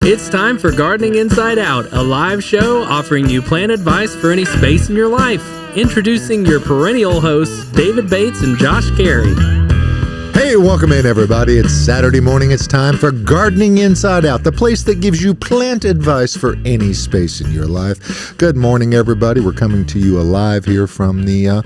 It's time for Gardening Inside Out, a live show offering you plant advice for any space in your life. Introducing your perennial hosts, David Bates and Josh Carey. Hey, welcome in, everybody. It's Saturday morning. It's time for Gardening Inside Out, the place that gives you plant advice for any space in your life. Good morning, everybody. We're coming to you live here from the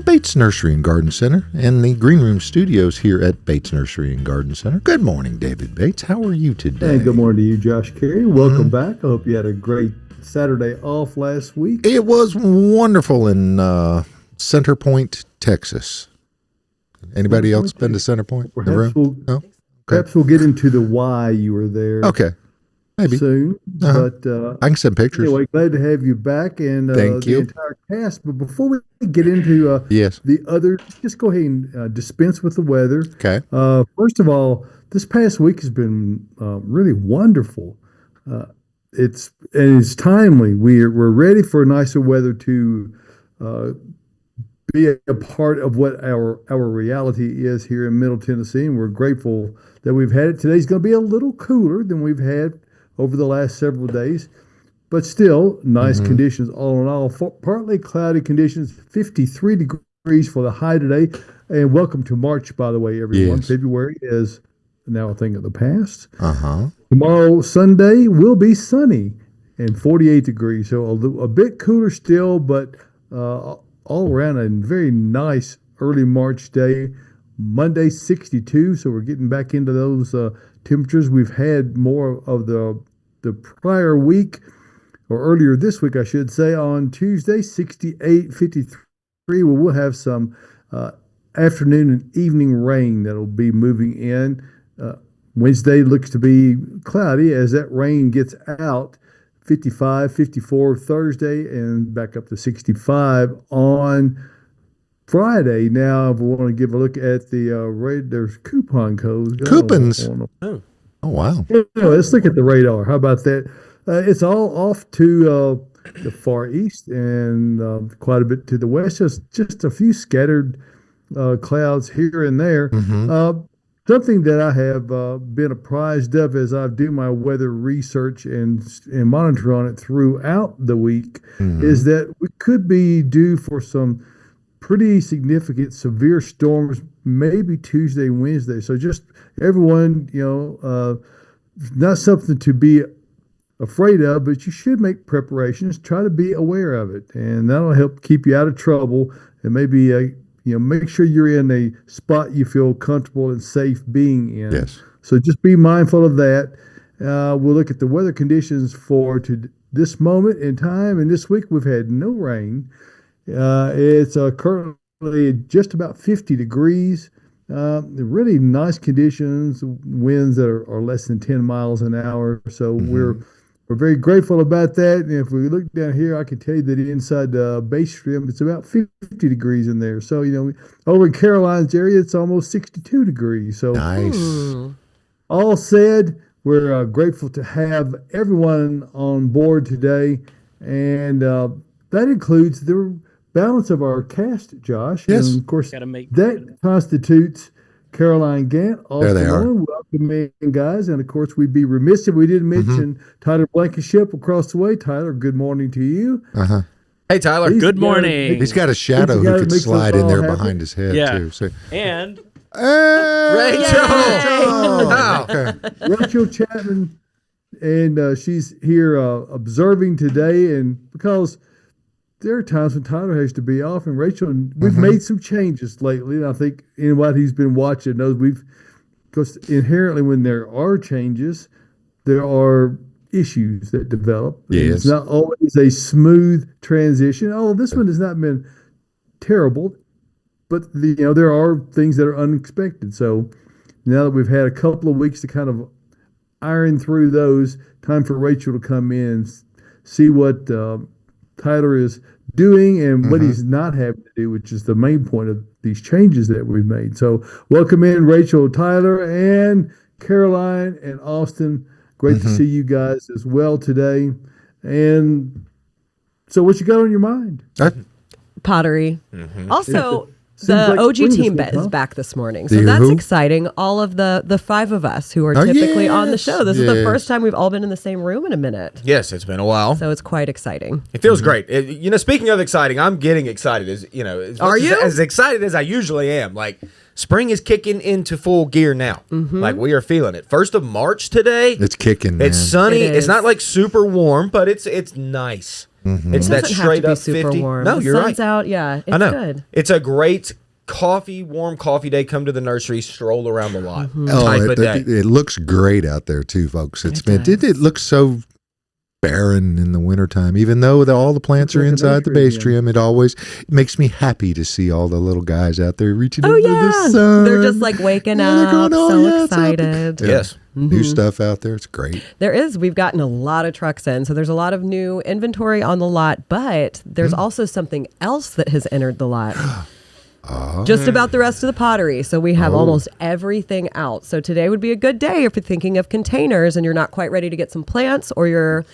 Bates Nursery and Garden Center and the Green Room Studios here at Bates Nursery and Garden Center. Good morning, David Bates. How are you today? Hey, good morning to you, Josh Carey. Welcome back. I hope you had a great Saturday off last week. It was wonderful in Center Point, Texas. Anybody else been to Center Point? Perhaps we'll get into the why you were there. Okay, maybe soon. But I can send pictures. Anyway, glad to have you back and Thank you. The entire cast. But before we get into the other, just go ahead and dispense with the weather. Okay. First of all, this past week has been really wonderful. It's timely. We're ready for nicer weather to be a part of what our reality is here in Middle Tennessee, and we're grateful that we've had it. Today's going to be a little cooler than we've had over the last several days, but still nice conditions all in all. Partly cloudy conditions, 53 degrees for the high today. And welcome to March, by the way, everyone. Yes. February is now a thing of the past. Uh-huh. Tomorrow, Sunday, will be sunny and 48 degrees. So a bit cooler still, but all around a very nice early March day. Monday, 62, so we're getting back into those temperatures. We've had more of the prior week, or earlier this week, I should say, on Tuesday, 68, 53. Well, we'll have some afternoon and evening rain that'll be moving in. Wednesday looks to be cloudy as that rain gets out. 55, 54 Thursday, and back up to 65 on Friday. Now, if we want to give a look at the rate, there's coupon codes. Coupons. Oh, wow. Let's look at the radar. How about that? It's all off to the far east and quite a bit to the west. Just a few scattered clouds here and there. Something that I have been apprised of as I do my weather research and monitor on it throughout the week is that we could be due for some pretty significant severe storms, maybe Tuesday, Wednesday. So just everyone, not something to be afraid of, but you should make preparations. Try to be aware of it, and that'll help keep you out of trouble and maybe make sure you're in a spot you feel comfortable and safe being in. Yes. So just be mindful of that. We'll look at the weather conditions for this moment in time. And this week we've had no rain. It's currently just about 50 degrees. Really nice conditions, winds that are less than 10 miles an hour. So we're very grateful about that. And if we look down here, I can tell you that inside the base stream, it's about 50 degrees in there. So, over in Caroline's area, it's almost 62 degrees. So, nice. All said, we're grateful to have everyone on board today. And that includes the balance of our cast, Josh. Yes. And, of course, that constitutes Caroline Gant. There they are. Welcome in, guys. And, of course, we'd be remiss if we didn't mention Tyler Blankenship across the way. Tyler, good morning to you. Uh-huh. Hey, Tyler, good morning. He's got a shadow who could slide in there behind his head, too. So. And Rachel! Rachel Chapman, and she's here observing today. And because there are times when Tyler has to be off, and Rachel, we've made some changes lately. And I think anybody who's been watching knows because inherently when there are changes, there are issues that develop. Yes. It's not always a smooth transition. Oh, this one has not been terrible, but there are things that are unexpected. So now that we've had a couple of weeks to kind of iron through those, time for Rachel to come in, see what Tyler is doing and what he's not having to do, which is the main point of these changes that we've made. So welcome in Rachel, Tyler, and Caroline and Austin. Great to see you guys as well today. And so what you got on your mind? Pottery. Also, Seems like OG spring this team week, is huh? back this morning. So The that's who? exciting. All of the five of us who are Oh, typically on the show. This is the yes. first time we've all been in the same room in a minute. Yes, it's been a while. So it's quite exciting. It feels great. Speaking of exciting, I'm getting excited. As Are you? as excited as I usually am? Like spring is kicking into full gear now. Like we are feeling it. 1st of March today. It's kicking, man. It's sunny. It It's is. not like super warm, but it's nice. It's It that doesn't straight have up to be super 50. warm. No, the you're sun's right. out. Yeah, it's I know. good. It's a great warm coffee day. Come to the nursery, stroll around the lot. Oh, Type of day. it looks great out there too, folks. It looks so barren in the wintertime, even though all the plants are like an inside the base atrium. trim. It always makes me happy to see all the little guys out there reaching Oh, over yeah. the sun. They're just like waking Yeah, they're up, going, "Oh, so yeah, it's out there." excited. Yeah. Yes. New stuff out there. It's great. There is. We've gotten a lot of trucks in. So there's a lot of new inventory on the lot, but there's also something else that has entered the lot. Just about the rest of the pottery. So we have almost everything out. So today would be a good day if you're thinking of containers and you're not quite ready to get some plants, or you're,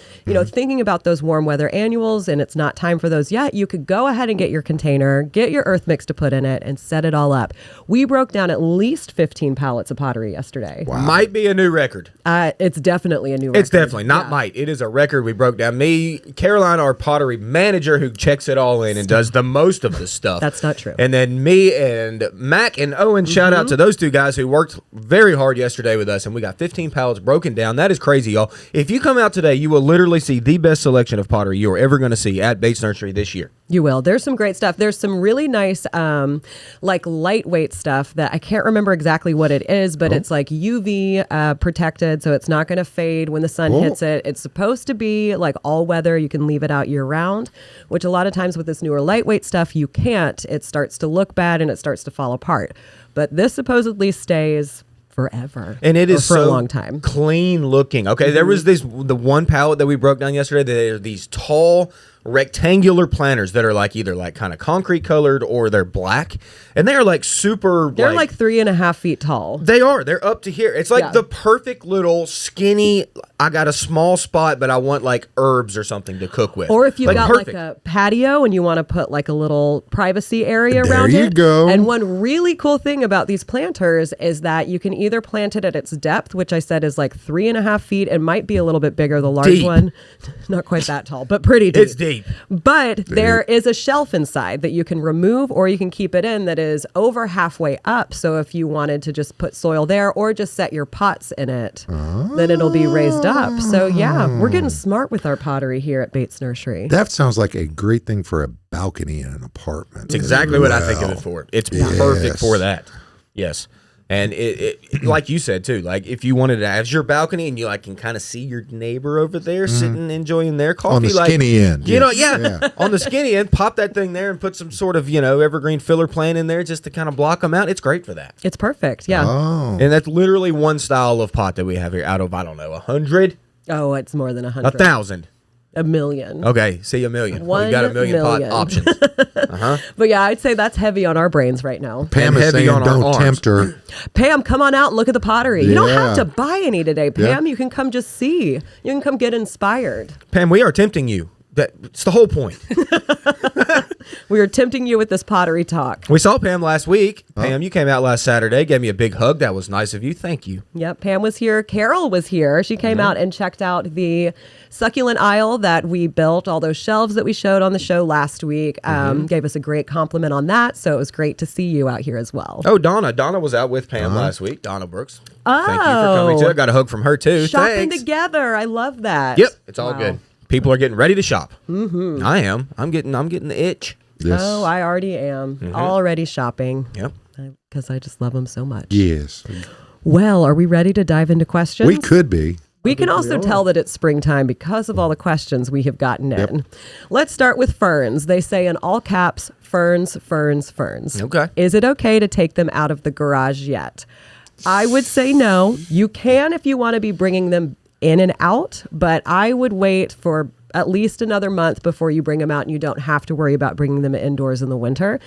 thinking about those warm weather annuals and it's not time for those yet. You could go ahead and get your container, get your earth mix to put in it, and set it all up. We broke down at least 15 pallets of pottery yesterday. Might be a new record. It's definitely a new record. It's definitely not Yeah. might. It is a record we broke down. Me, Caroline, our pottery manager, who checks it all in and does the most of the stuff. That's not true. And then me and Mac and Owen, shout out to those two guys who worked very hard yesterday with us, and we got 15 pallets broken down. That is crazy, y'all. If you come out today, you will literally see the best selection of pottery you are ever going to see at Bates Nursery this year. You will. There's some great stuff. There's some really nice, like lightweight stuff that I can't remember exactly what it is, but it's like UV protected, so it's not going to fade when the sun hits it. It's supposed to be like all weather. You can leave it out year round, which a lot of times with this newer lightweight stuff, you can't. It starts to look bad and it starts to fall apart. But this supposedly stays forever, And it or is for so a long time. clean looking. Okay, there was the one pallet that we broke down yesterday. There are these tall rectangular planters that are like either like kind of concrete colored or they're black, and they are like super. They're like 3.5 feet tall. They are. They're up to here. It's like Yeah. the perfect little skinny. I got a small spot, but I want like herbs or something to cook with. Or if you've got perfect. like a patio and you want to put like a little privacy area There around you it. go. And one really cool thing about these planters is that you can either plant it at its depth, which I said is like 3.5 feet. It might be a little bit bigger, the large Deep. one. Not quite that tall, but pretty deep. It's deep. But there is a shelf inside that you can remove or you can keep it in that is over halfway up. So if you wanted to just put soil there or just set your pots in it, then it'll be raised up. So yeah, we're getting smart with our pottery here at Bates Nursery. That sounds like a great thing for a balcony in an apartment. It's exactly what I think of it for. It's perfect for that. Yes. And it like you said too, like if you wanted to have your balcony and you like can kind of see your neighbor over there sitting enjoying their coffee On the like, skinny end. You know, Yes. yeah, on the skinny end, pop that thing there and put some sort of, evergreen filler plant in there just to kind of block them out. It's great for that. It's perfect. Yeah. Oh. And that's literally one style of pot that we have here out of, I don't know, 100, Oh, it's more than 100. 1,000. A million. Okay, see, a million. One We've got a million pot million. options. But yeah, I'd say that's heavy on our brains right now. Pam And is heavy saying on our don't arms. tempt her. Pam, come on out and look at the pottery. You don't have Yeah. to buy any today, Pam. Yeah. You can come just see. You can come get inspired. Pam, we are tempting you. It's the whole point. We are tempting you with this pottery talk. We saw Pam last week. Pam, you came out last Saturday, gave me a big hug. That was nice of you. Thank you. Yep, Pam was here. Carol was here. She came out and checked out the succulent aisle that we built, all those shelves that we showed on the show last week. Gave us a great compliment on that. So it was great to see you out here as well. Oh, Donna. Donna was out with Pam last week. Donna Brooks. Oh. Thank you for coming too. I got a hug from her too. Shopping Thanks. together. I love that. Yep, it's all Wow. good. People are getting ready to shop. Mm-hmm. I am. I'm getting the itch. Yes. Oh, I already am. Already shopping. Yep. Because I just love them so much. Yes. Well, are we ready to dive into questions? We could be. We can also tell that it's springtime because of all the questions we have gotten in. Let's start with ferns. They say in all caps, ferns, ferns, ferns. Okay. Is it okay to take them out of the garage yet? I would say no. You can if you want to be bringing them in and out, but I would wait for at least another month before you bring them out, and you don't have to worry about bringing them indoors in the winter.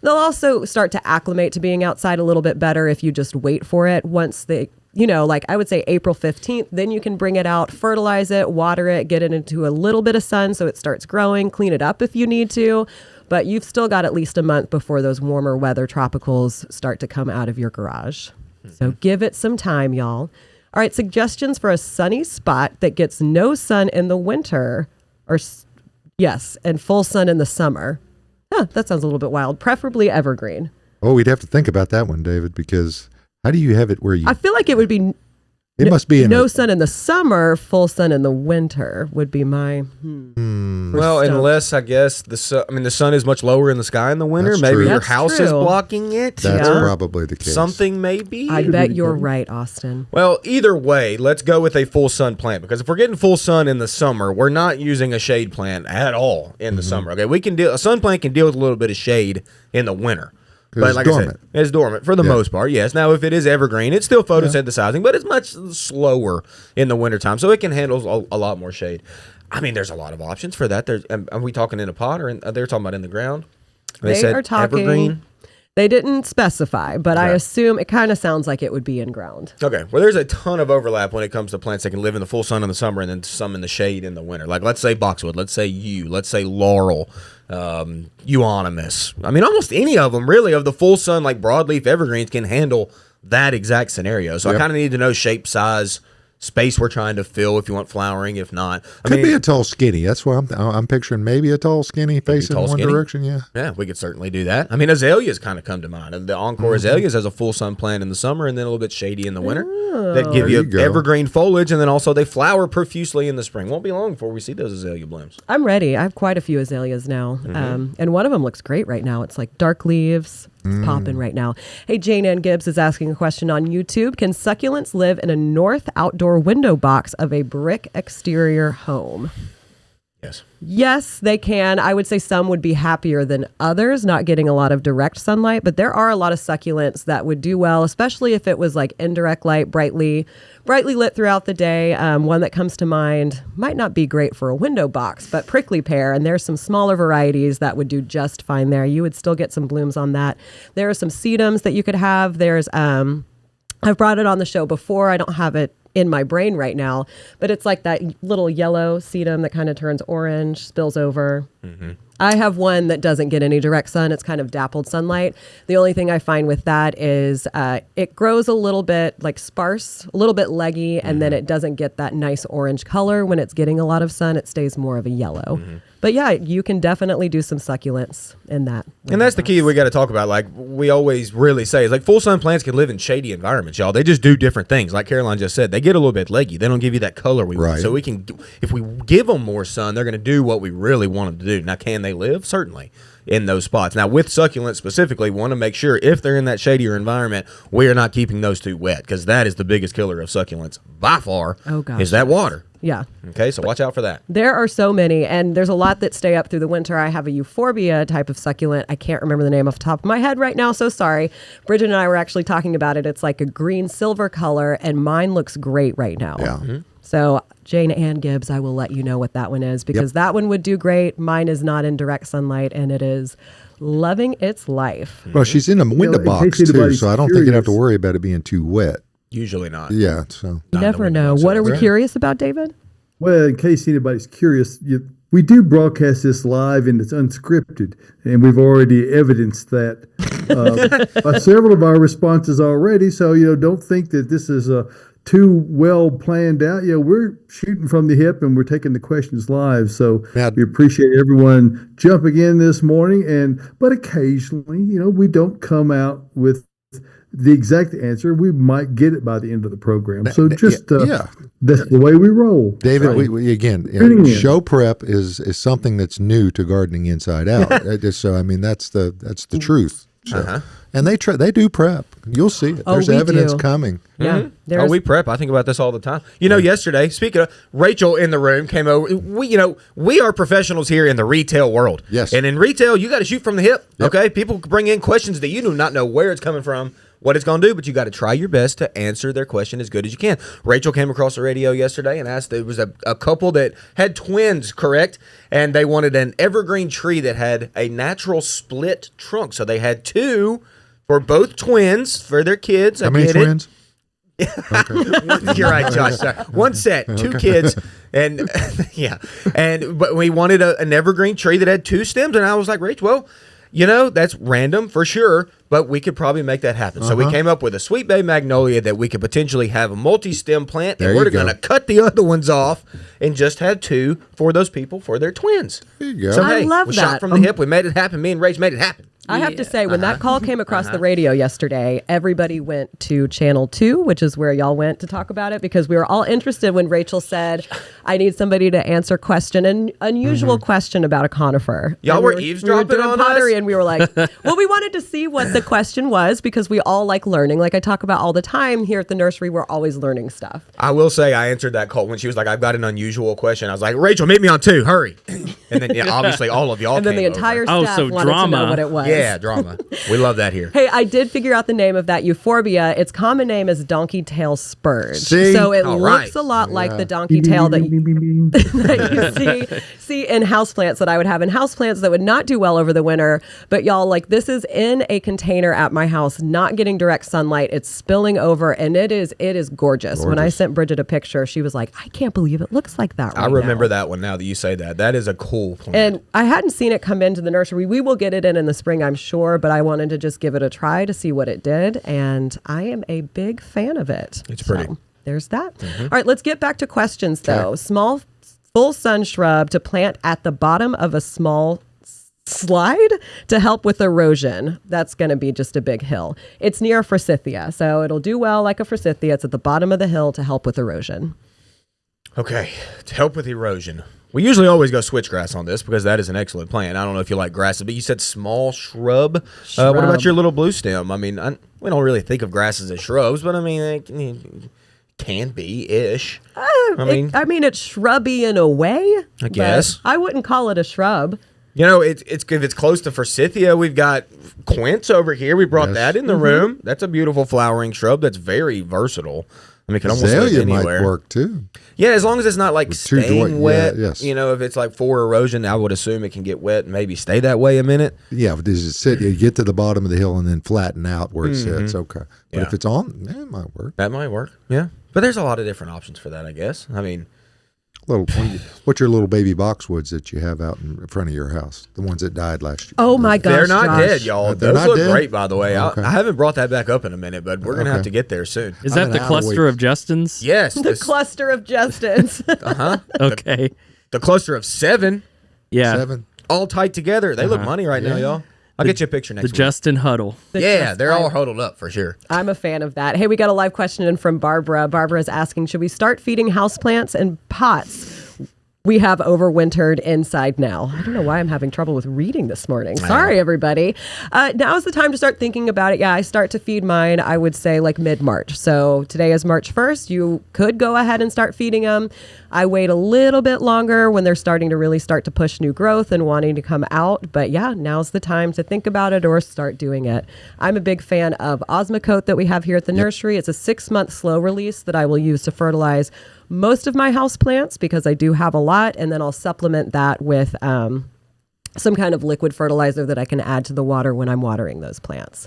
They'll also start to acclimate to being outside a little bit better if you just wait for it. Once they, like I would say April 15th, then you can bring it out, fertilize it, water it, get it into a little bit of sun so it starts growing, clean it up if you need to. But you've still got at least a month before those warmer weather tropicals start to come out of your garage. So give it some time, y'all. All right, suggestions for a sunny spot that gets no sun in the winter, and full sun in the summer. That sounds a little bit wild. Preferably evergreen. Oh, we'd have to think about that one, David, because how do you have it where you... I feel like it would be... It must be no sun in the summer, full sun in the winter would be my... Well, unless I guess the sun is much lower in the sky in the winter. That's Maybe true. your That's house true. is blocking it. That's probably the case. Something maybe. I bet you're right, Austin. Well, either way, let's go with a full sun plant, because if we're getting full sun in the summer, we're not using a shade plant at all in the summer. Okay, a sun plant can deal with a little bit of shade in the winter. But like I said, it's dormant for the most part, yes. Now, if it is evergreen, it's still photosynthesizing, but it's much slower in the wintertime, so it can handle a lot more shade. I mean, there's a lot of options for that. Are we talking in a pot, or they're talking about in the ground? They said are talking evergreen. They didn't specify, but I assume it kind of sounds like it would be in ground. Okay, well, there's a ton of overlap when it comes to plants that can live in the full sun in the summer and then some in the shade in the winter. Like, let's say boxwood, let's say yew, let's say laurel, euonymus. I mean, almost any of them, really, of the full sun, like broadleaf evergreens, can handle that exact scenario. So I kind of need to know shape, size, space we're trying to fill, if you want flowering, if not. Could be a tall skinny. That's what I'm picturing. Maybe a tall skinny facing one direction. Yeah, we could certainly do that. I mean, azaleas kind of come to mind. The Encore azaleas has a full sun plant in the summer and then a little bit shady in the winter. That give you evergreen foliage, and then also they flower profusely in the spring. Won't be long before we see those azalea blooms. I'm ready. I have quite a few azaleas now, and one of them looks great right now. It's like dark leaves. It's popping right now. Hey, Jane Ann Gibbs is asking a question on YouTube. Can succulents live in a north outdoor window box of a brick exterior home? Yes. Yes, they can. I would say some would be happier than others, not getting a lot of direct sunlight, but there are a lot of succulents that would do well, especially if it was like indirect light, brightly lit throughout the day. One that comes to mind might not be great for a window box, but prickly pear, and there's some smaller varieties that would do just fine there. You would still get some blooms on that. There are some sedums that you could have. There's I've brought it on the show before. I don't have it in my brain right now, but it's like that little yellow sedum that kind of turns orange, spills over. I have one that doesn't get any direct sun. It's kind of dappled sunlight. The only thing I find with that is it grows a little bit like sparse, a little bit leggy, and then it doesn't get that nice orange color. When it's getting a lot of sun, it stays more of a yellow. But yeah, you can definitely do some succulents in that. And that's the key we got to talk about. Like we always really say, is like full sun plants can live in shady environments, y'all. They just do different things. Like Caroline just said, they get a little bit leggy. They don't give you that color we want. So we can, if we give them more sun, they're going to do what we really want them to do. Now, can they live? Certainly in those spots. Now, with succulents specifically, want to make sure if they're in that shadier environment, we are not keeping those too wet, because that is the biggest killer of succulents by far. Oh, gosh. Is that water. Yeah. Okay, so watch out for that. There are so many, and there's a lot that stay up through the winter. I have a euphorbia type of succulent. I can't remember the name off the top of my head right now, so sorry. Bridget and I were actually talking about it. It's like a green-silver color, and mine looks great right now. Yeah. So Jane Ann Gibbs, I will let you know what that one is, because that one would do great. Mine is not in direct sunlight, and it is loving its life. Well, she's in a window box, too, so I don't think you'd have to worry about it being too wet. Usually not. Yeah, so. You never know. What are we curious about, David? Well, in case anybody's curious, we do broadcast this live and it's unscripted, and we've already evidenced that by several of our responses already. So, don't think that this is too well planned out. We're shooting from the hip and we're taking the questions live. So we appreciate everyone jumping in this morning. But occasionally, we don't come out with the exact answer. We might get it by the end of the program. So just that's the way we roll. David, we again, show prep is something that's new to Gardening Inside Out. So I mean that's the truth. So, and they do prep. You'll see it. There's evidence coming. Yeah. We prep. I think about this all the time. Yesterday, speaking of, Rachel in the room came over. We are professionals here in the retail world. Yes. And in retail, you got to shoot from the hip. Yep. Okay. People bring in questions that you do not know where it's coming from, what it's going to do, but you got to try your best to answer their question as good as you can. Rachel came across the radio yesterday and asked, there was a couple that had twins, correct? And they wanted an evergreen tree that had a natural split trunk. So they had two for both twins for their kids. How many twins? You're right, Josh. Sorry. One set, 2 kids, and but we wanted an evergreen tree that had 2 stems, and I was like, Rach, well, that's random for sure, but we could probably make that happen. So we came up with a sweet bay magnolia that we could potentially have a multi-stem plant, and we're going to cut the other ones off and just have 2 for those people for their twins. There you go. So, I love we that. shot from the hip. We made it happen. Me and Rach made it happen. I have to say, when that call came across the radio yesterday, everybody went to Channel 2, which is where y'all went to talk about it, because we were all interested when Rachel said, I need somebody to answer an unusual question about a conifer. Y'all were eavesdropping on pottery, us? and we were like, well, we wanted to see what the question was, because we all like learning. Like I talk about all the time here at the nursery, we're always learning stuff. I will say I answered that call when she was like, I've got an unusual question. I was like, Rachel, meet me on 2. Hurry. And then, obviously all of y'all And then the came entire over. staff so wanted drama. to know what it was. Yeah, drama. We love that here. Hey, I did figure out the name of that euphorbia. Its common name is donkey tail spurge. See? So it All looks right. a lot like the donkey tail that you see in houseplants that I would have in houseplants that would not do well over the winter. But y'all, like, this is in a container at my house, not getting direct sunlight. It's spilling over, and it is gorgeous. When I sent Bridget a picture, she was like, I can't believe it looks like that right I remember now. that one now that you say that. That is a cool plant. And I hadn't seen it come into the nursery. We will get it in the spring, I'm sure, but I wanted to just give it a try to see what it did, and I am a big fan of it. It's pretty. So, there's that. All right, let's get back to questions, though. Small full sun shrub to plant at the bottom of a small slide to help with erosion. That's going to be just a big hill. It's near a forsythia, so it'll do well like a forsythia. It's at the bottom of the hill to help with erosion. Okay, to help with erosion. We usually always go switchgrass on this because that is an excellent plant. I don't know if you like grasses, but you said small shrub. What about your little blue stem? I mean, we don't really think of grasses as shrubs, but I mean, they can be-ish. I mean, it's shrubby in a way. I guess. I wouldn't call it a shrub. It's if it's close to forsythia, we've got quince over here. We brought that in the room. That's a beautiful flowering shrub that's very versatile. I mean, it can almost live Azalea anywhere. might work too. Yeah, as long as it's not like staying wet. Yes. If it's like for erosion, I would assume it can get wet and maybe stay that way a minute. Yeah, but does it sit? You get to the bottom of the hill and then flatten out where it sits. Okay, but if it's on, it might work. That might work. Yeah, but there's a lot of different options for that, I guess. I mean, What's your little baby boxwoods that you have out in front of your house? The ones that died last year. Oh my gosh, they're not Josh. dead, y'all. They're Those not look dead? great, by the way. Okay. I haven't brought that back up in a minute, but we're gonna have to get there soon. Is I'm that the an cluster owl. of Justins? Yes, The cluster of Justins. Okay. the cluster of 7, Yeah. 7. all tight together. They look money right now, y'all. I'll get you a picture The next week. Justin Huddle. Yeah, they're all huddled up for sure. I'm a fan of that. Hey, we got a live question in from Barbara. Barbara is asking, should we start feeding houseplants in pots? We have overwintered inside now. I don't know why I'm having trouble with reading this morning. Sorry, everybody. Now is the time to start thinking about it. Yeah, I start to feed mine, I would say, like mid-March. So today is March 1st. You could go ahead and start feeding them. I wait a little bit longer when they're starting to really start to push new growth and wanting to come out. But yeah, now's the time to think about it or start doing it. I'm a big fan of Osmocote that we have here at the nursery. It's a 6-month slow release that I will use to fertilize most of my house plants because I do have a lot, and then I'll supplement that with some kind of liquid fertilizer that I can add to the water when I'm watering those plants.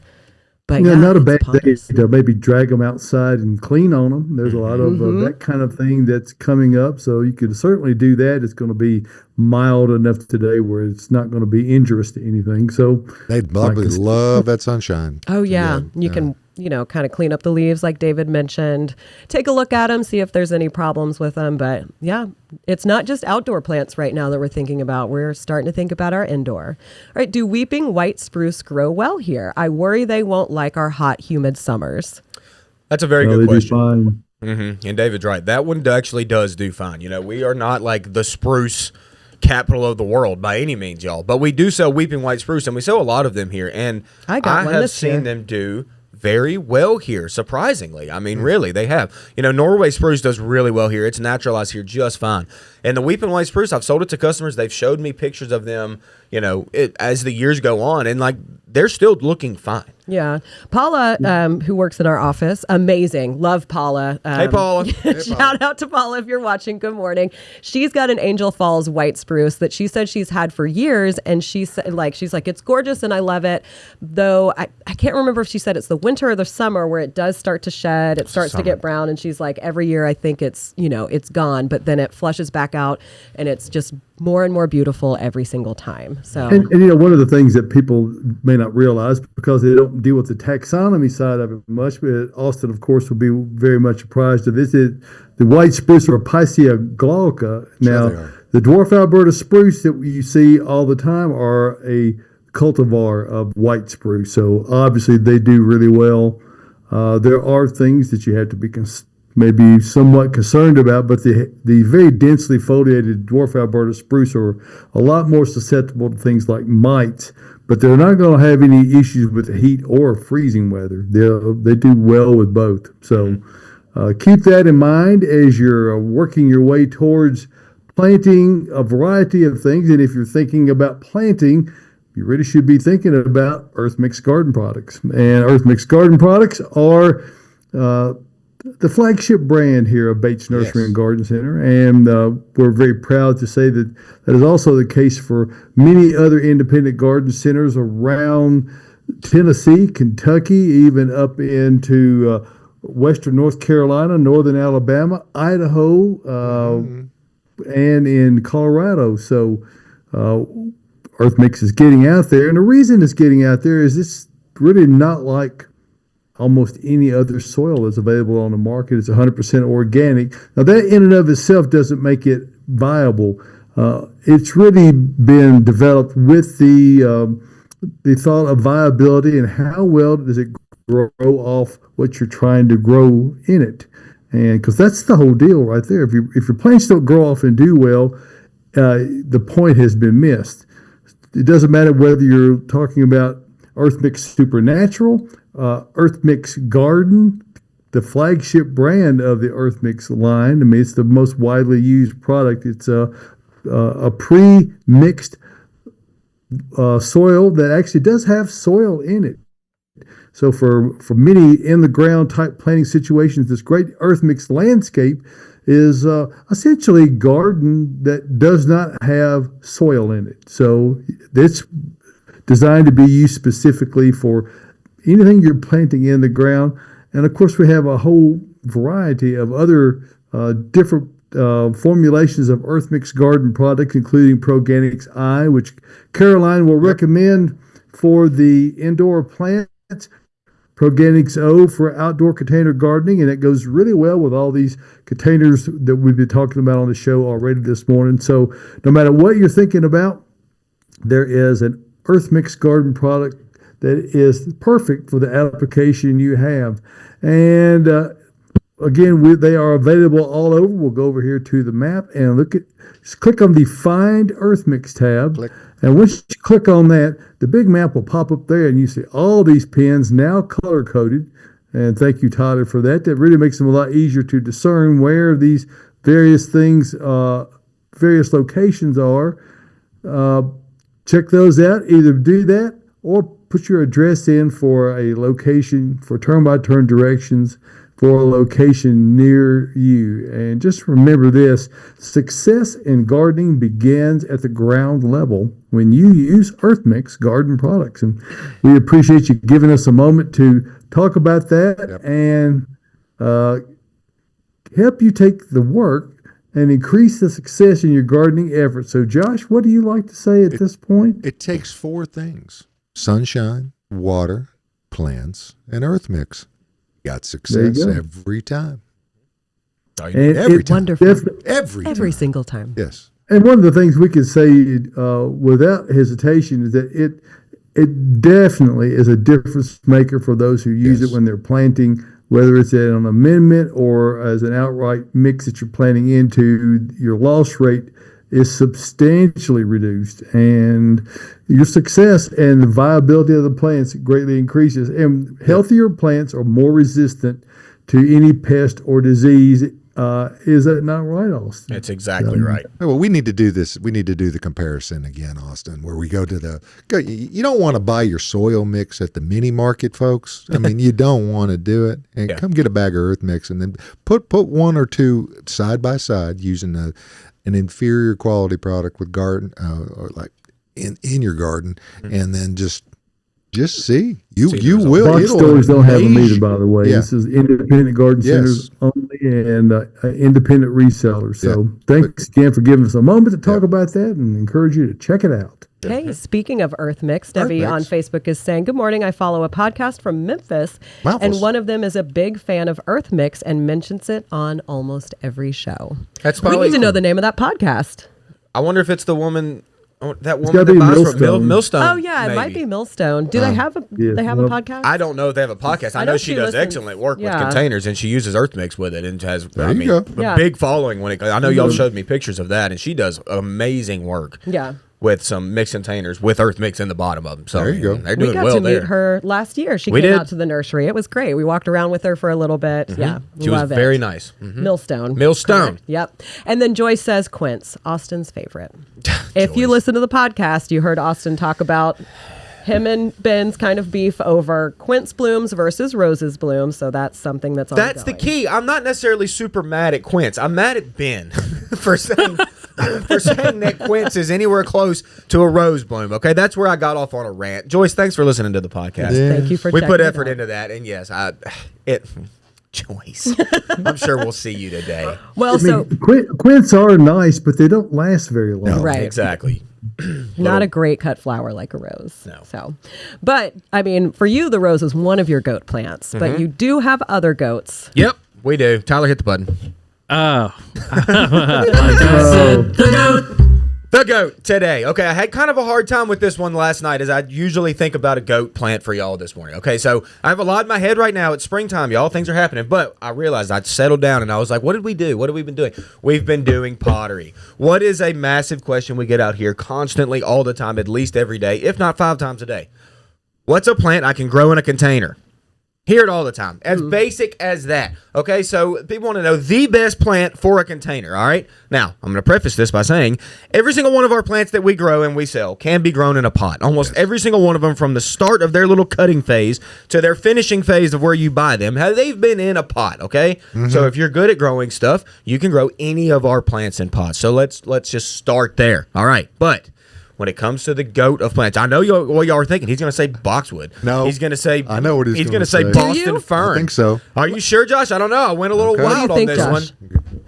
But Not a it's bad day pompous. to maybe drag them outside and clean on them. There's a lot of that kind of thing that's coming up. So you could certainly do that. It's going to be mild enough today where it's not going to be injurious to anything. So They'd probably love that sunshine. Oh, yeah. You can, kind of clean up the leaves like David mentioned. Take a look at them, see if there's any problems with them. But yeah, it's not just outdoor plants right now that we're thinking about. We're starting to think about our indoor. All right. Do weeping white spruce grow well here? I worry they won't like our hot, humid summers. That's a very they good do question. fine. And David's right. That one actually does do fine. We are not like the spruce capital of the world by any means, y'all. But we do sell weeping white spruce, and we sell a lot of them here. And I got one have this year. seen them do very well here, surprisingly. I mean, really, they have. Norway spruce does really well here. It's naturalized here just fine. And the weeping white spruce, I've sold it to customers. They've showed me pictures of them, as the years go on, and like they're still looking fine. Yeah. Paula, who works in our office, amazing. Love Paula. Hey, Paula. Shout out to Paula if you're watching. Good morning. She's got an Angel Falls white spruce that she said she's had for years. And she's like, it's gorgeous and I love it. Though I can't remember if she said it's the winter or the summer where it does start to shed. It starts to get brown. And she's like, every year I think it's gone. But then it flushes back out and it's just more and more beautiful every single time. So, and one of the things that people may not realize because they don't deal with the taxonomy side of it much, but Austin, of course, will be very much surprised to visit the white spruce or Picea glauca. Now, the dwarf Alberta spruce that you see all the time are a cultivar of white spruce. So obviously they do really well. There are things that you have to be maybe somewhat concerned about, but the very densely foliated dwarf Alberta spruce are a lot more susceptible to things like mites, but they're not going to have any issues with the heat or freezing weather. They do well with both. So keep that in mind as you're working your way towards planting a variety of things. And if you're thinking about planting, you really should be thinking about Earth Mix Garden Products. And Earth Mix Garden Products are the flagship brand here of Bates Nursery and Garden Center, and we're very proud to say that is also the case for many other independent garden centers around Tennessee, Kentucky, even up into western North Carolina, northern Alabama, Idaho, and in Colorado. So Earth Mix is getting out there, and the reason it's getting out there is it's really not like almost any other soil that's available on the market. It's 100% organic. Now, that in and of itself doesn't make it viable. It's really been developed with the thought of viability and how well does it grow off what you're trying to grow in it. And because that's the whole deal right there. If your plants don't grow off and do well, the point has been missed. It doesn't matter whether you're talking about Earth Mix Supernatural, Earth Mix Garden, the flagship brand of the Earth Mix line. I mean, it's the most widely used product. It's a pre-mixed soil that actually does have soil in it. So for many in-the-ground type planting situations, this great Earth Mix landscape is essentially garden that does not have soil in it. So it's designed to be used specifically for anything you're planting in the ground. And of course, we have a whole variety of other different formulations of Earth Mix garden products, including Proganics I, which Caroline will recommend for the indoor plants, Proganics O for outdoor container gardening, and it goes really well with all these containers that we've been talking about on the show already this morning. So no matter what you're thinking about, there is an Earth Mix garden product that is perfect for the application you have. And again, they are available all over. We'll go over here to the map and just click on the Find Earth Mix tab. Click. And once you click on that, the big map will pop up there and you see all these pins now color coded. And thank you, Tyler, for that. That really makes them a lot easier to discern where these various things, various locations are. Check those out. Either do that or put your address in for a location, for turn-by-turn directions for a location near you. And just remember this, success in gardening begins at the ground level when you use Earth Mix garden products. And we appreciate you giving us a moment to talk about that and help you take the work and increase the success in your gardening efforts. So, Josh, what do you like to say at this point? It takes 4 things: sunshine, water, plants, and Earth Mix. Got success every time. Every time. Wonderful. Every single time. Yes. And one of the things we can say without hesitation is that it definitely is a difference maker for those who use it when they're planting, whether it's an amendment or as an outright mix that you're planting into. Your loss rate is substantially reduced, and your success and the viability of the plants greatly increases. And healthier plants are more resistant to any pest or disease Is that not right, Austin? That's exactly right. Well, we need to do this. We need to do the comparison again, Austin, where we go to you don't want to buy your soil mix at the mini market, folks. I mean, you don't want to do it. And come get a bag of earth mix and then put one or two side by side using an inferior quality product with garden or like in your garden, and then just see you will. Box stores don't have them either, by the way. Yeah. This is independent garden centers only and independent resellers. So thanks again for giving us a moment to talk about that and encourage you to check it out. Hey, speaking of Earth Mix, Debbie on Facebook is saying, good morning. I follow a podcast from Memphis, and one of them is a big fan of Earth Mix and mentions it on almost every show. That's we probably need to know the name of that podcast. I wonder if it's the woman. That It's woman gotta that be buys from Millstone. Millstone. Oh yeah, it might be Millstone. Do they have a podcast? I don't know if they have a podcast. I know she does listens. excellent work with Yeah. containers, and she uses Earth Mix with it, and has you go. a big following when it. I know y'all showed me pictures of that, and she does amazing work. Yeah. With some mixed containers with Earth Mix in the bottom of them. So there you go. They're We doing got well to there. meet her last year. She came out to the nursery. It was great. We walked around with her for a little bit. Yeah, She was love it. very nice. Millstone. Millstone. Correct. Yep. And then Joyce says Quince, Austin's favorite. If you listen to the podcast, you heard Austin talk about him and Ben's kind of beef over quince blooms versus roses blooms. So that's something that's ongoing. That's the key. I'm not necessarily super mad at Quince. I'm mad at Ben for saying that Quince is anywhere close to a rose bloom. Okay, that's where I got off on a rant. Joyce, thanks for listening to the podcast. Yeah. Thank you for We checking put it effort out. into that, and yes, Joyce. I'm sure we'll see you today. Well, so Quince are nice, but they don't last very long. right. Exactly. Not a great cut flower like a rose. No. So, but I mean, for you, the rose is one of your goat plants, but you do have other goats. Yep, we do. Tyler, hit the button. Oh. Like I said, the goat. The goat today. Okay, I had kind of a hard time with this one last night, as I usually think about a goat plant for y'all this morning. Okay, so I have a lot in my head right now. It's springtime, y'all. Things are happening. But I realized I'd settled down and I was like, what did we do? What have we been doing? We've been doing pottery. What is a massive question we get out here constantly, all the time, at least every day, if not 5 times a day? What's a plant I can grow in a container? Hear it all the time. As basic as that. Okay, so people want to know the best plant for a container, all right? Now, I'm going to preface this by saying every single one of our plants that we grow and we sell can be grown in a pot. Almost every single one of them, from the start of their little cutting phase to their finishing phase of where you buy them, they've been in a pot, okay? So if you're good at growing stuff, you can grow any of our plants in pots. So let's just start there, all right? But when it comes to the goat of plants, I know what y'all are thinking. He's going to say boxwood. No. He's going to say, I know what he's going gonna to say. say. Boston Do you? fern. I think so. Are you sure, Josh? I don't know. I went a little Okay. wild What do you on think, this Josh? one.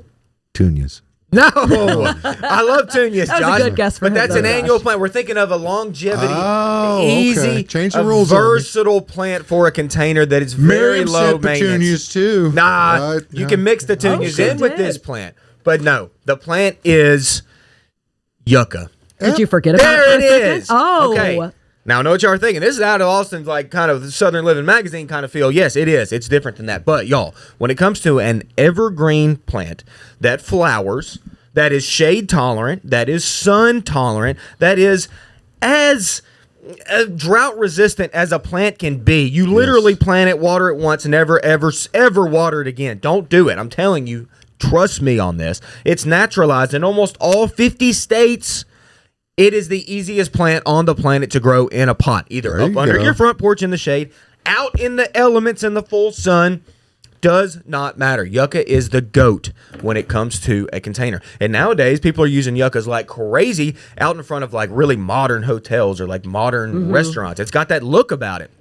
Tunias. No, I love tunias, That was a Josh. good guess for but him, that's though, an Josh. annual plant. We're thinking of a longevity, Oh, okay. easy, Change the a rules on me. versatile plant for a container that is very Miriam low said maintenance. petunias too. Nah, Right? you Yeah. can mix the petunias she in with did. this plant. But no, the plant is yucca. Did you forget about There it? it for a second? is. Oh. Okay. Now, I know what y'all are thinking. This is out of Austin's, like, kind of Southern Living magazine kind of feel. Yes, it is. It's different than that. But, y'all, when it comes to an evergreen plant that flowers, that is shade tolerant, that is sun tolerant, that is as drought resistant as a plant can be. You literally plant it, water it once, and never, ever, ever water it again. Don't do it. I'm telling you, trust me on this. It's naturalized in almost all 50 states. It is the easiest plant on the planet to grow in a pot, either There up you under go. your front porch in the shade, out in the elements in the full sun. Does not matter. Yucca is the goat when it comes to a container. And nowadays, people are using yuccas like crazy out in front of like really modern hotels or like modern restaurants. It's got that look about it.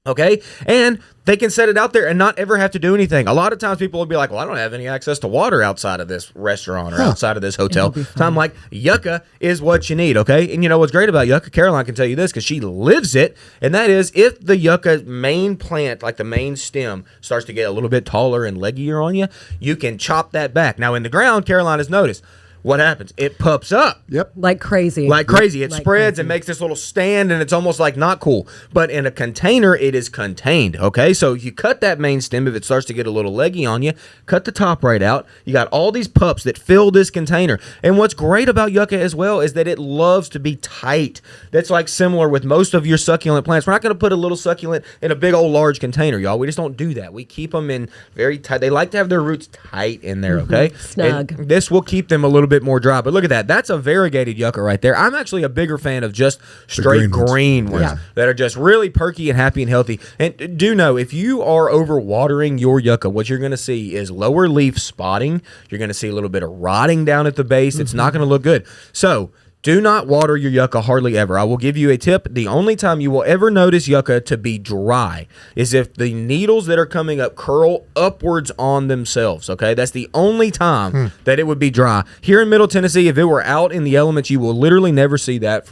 Okay? And they can set it out there and not ever have to do anything. A lot of times people will be like, well, I don't have any access to water outside of this restaurant or outside of this hotel. So I'm like, yucca is what you need, okay? And you know what's great about yucca? Caroline can tell you this because she lives it. And that is, if the yucca main plant, like the main stem, starts to get a little bit taller and leggier on you, you can chop that back. Now, in the ground, Caroline has noticed, what happens? It pups up. Yep. Like crazy. Like crazy. It Like spreads crazy. and makes this little stand, and it's almost like not cool. But in a container, it is contained, okay? So you cut that main stem if it starts to get a little leggy on you, cut the top right out. You got all these pups that fill this container. And what's great about yucca as well is that it loves to be tight. That's like similar with most of your succulent plants. We're not going to put a little succulent in a big old large container, y'all. We just don't do that. We keep them in very tight. They like to have their roots tight in there, okay? Snug. And this will keep them a little bit more dry. But look at that. That's a variegated yucca right there. I'm actually a bigger fan of just straight green ones Yeah. that are just really perky and happy and healthy. And do know, if you are overwatering your yucca, what you're going to see is lower leaf spotting. You're going to see a little bit of rotting down at the base. It's not going to look good. So do not water your yucca hardly ever. I will give you a tip. The only time you will ever notice yucca to be dry is if the needles that are coming up curl upwards on themselves, okay? That's the only time that it would be dry. Here in Middle Tennessee, if it were out in the elements, you will literally never see that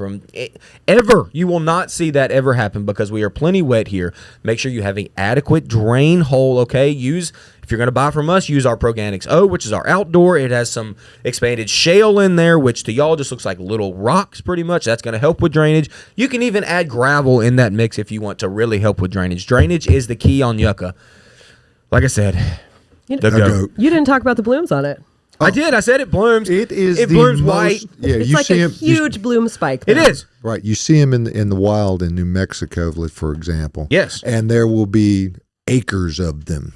ever. You will not see that ever happen because we are plenty wet here. Make sure you have an adequate drain hole, okay? If you're going to buy from us, use our Proganics O, which is our outdoor. It has some expanded shale in there, which to y'all just looks like little rocks pretty much. That's going to help with drainage. You can even add gravel in that mix if you want to really help with drainage. Drainage is the key on yucca. Like I said, You, the goat. you didn't talk about the blooms on it. I did. I said it blooms. It is. It the blooms most, white. Yeah, It's you like see a them. huge bloom spike. It though. is. Right, you see them in the wild in New Mexico, for example. Yes. And there will be acres of them.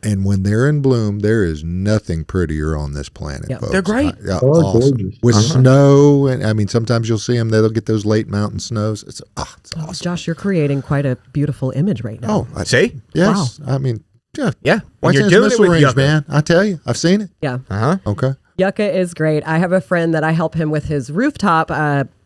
And when they're in bloom, there is nothing prettier on this planet, Yep. folks. They're great. Oh, Awesome. gorgeous. With snow, and I mean, sometimes you'll see them. They'll get those late mountain snows. It's awesome. Josh, you're creating quite a beautiful image right now. Oh, See? yes. I mean, yeah. Yeah. Why And you're can't doing it missile with range, yucca. man? I tell you, I've seen it. Yeah. Uh-huh. Okay. Yucca is great. I have a friend that I help him with his rooftop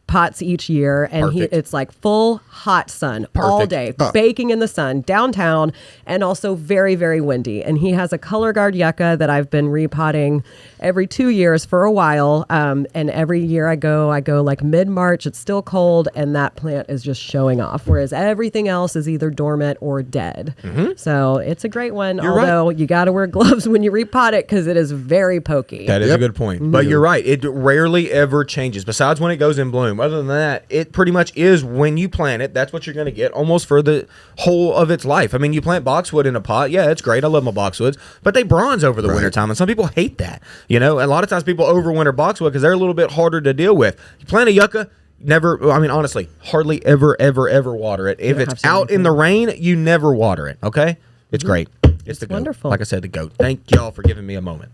pots each year, and Perfect. it's like full hot sun all Perfect. day, baking in the sun downtown, and also very, very windy. And he has a color guard yucca that I've been repotting every 2 years for a while. And every year I go like mid-March. It's still cold, and that plant is just showing off, whereas everything else is either dormant or dead. So it's a great one, You're right. although you got to wear gloves when you repot it because it is very pokey. That is Yep. a good point. But you're right. It rarely ever changes. Besides when it goes in bloom. Other than that, it pretty much is when you plant it. That's what you're going to get almost for the whole of its life. I mean, you plant boxwood in a pot. Yeah, it's great. I love my boxwoods. But they bronze over the wintertime. And some people hate that. You know, a lot of times people overwinter boxwood because they're a little bit harder to deal with. You plant a yucca, honestly, hardly ever water it. If it's out in the rain, you never water it. Okay? It's great. It's the goat. wonderful. Like I said, the goat. Thank y'all for giving me a moment.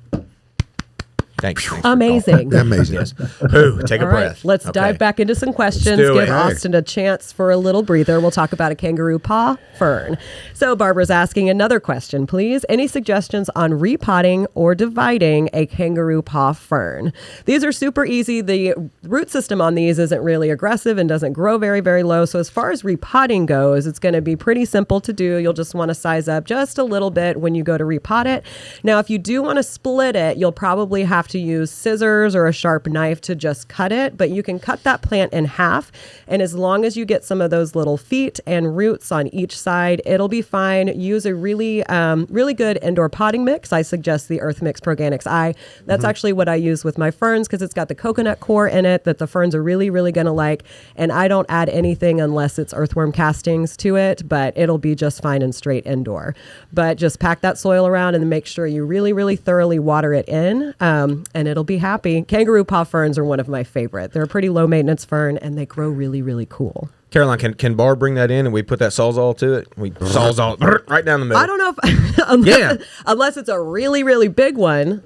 Thanks. Amazing. Amazing. Yes. Ooh, take a All right, breath. let's Okay. dive back into some questions. do Give it. Austin a chance for a little breather. We'll talk about a kangaroo paw fern. So Barbara's asking another question, please. Any suggestions on repotting or dividing a kangaroo paw fern? These are super easy. The root system on these isn't really aggressive and doesn't grow very, very low. So as far as repotting goes, it's going to be pretty simple to do. You'll just want to size up just a little bit when you go to repot it. Now, if you do want to split it, you'll probably have to use scissors or a sharp knife to just cut it, but you can cut that plant in half. And as long as you get some of those little feet and roots on each side, it'll be fine. Use a really, really good indoor potting mix. I suggest the Earth Mix Proganics I. That's actually what I use with my ferns because it's got the coconut core in it that the ferns are really, really going to like. And I don't add anything unless it's earthworm castings to it, but it'll be just fine and straight indoor. But just pack that soil around and make sure you really, really thoroughly water it in. And it'll be happy. Kangaroo paw ferns are one of my favorite. They're a pretty low maintenance fern and they grow really, really cool. Caroline, can Barb bring that in and we put that sawzall to it? We sawzall right down the middle. I don't know if unless it's a really, really big one.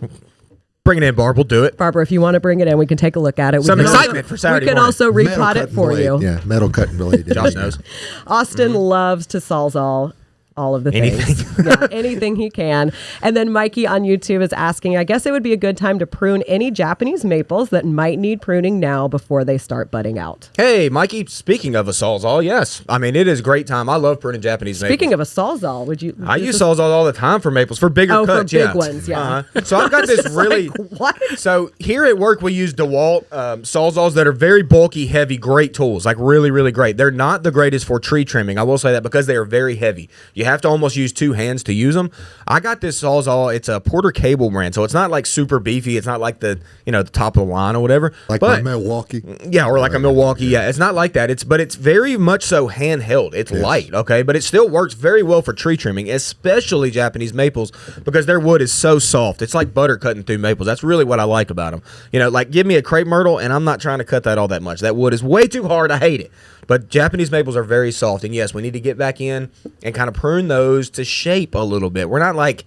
Bring it in, Barb. We'll do it. Barbara, if you want to bring it in, we can take a look at it. Some excitement for Saturday We can morning. also Metal repot it cutting for blade. you. Yeah, metal cutting blade. Josh knows. Austin loves to sawzall all of the things. Yeah, anything he can. And then Mikey on YouTube is asking, I guess it would be a good time to prune any Japanese maples that might need pruning now before they start budding out. Hey, Mikey, speaking of a sawzall, yes. I mean, it is a great time. I love pruning Japanese maples. Speaking of a sawzall, would you? I use sawzalls all the time for maples, for bigger Oh, for cuts. big ones, yeah. Uh-huh. So I've got this really. What? So here at work, we use DeWalt sawzalls that are very bulky, heavy, great tools, like really, really great. They're not the greatest for tree trimming. I will say that because they are very heavy. You have to almost use two hands to use them. I got this Sawzall. It's a Porter Cable brand, so it's not like super beefy. It's not like the the top of the line or whatever. Like a Milwaukee. Yeah, or like a Milwaukee. Yeah, it's not like that. But it's very much so handheld. It's light, okay, but it still works very well for tree trimming, especially Japanese maples, because their wood is so soft. It's like butter cutting through maples. That's really what I like about them. Like give me a crepe myrtle, and I'm not trying to cut that all that much. That wood is way too hard. I hate it. But Japanese maples are very soft, and yes, we need to get back in and kind of prune those to shape a little bit. We're not like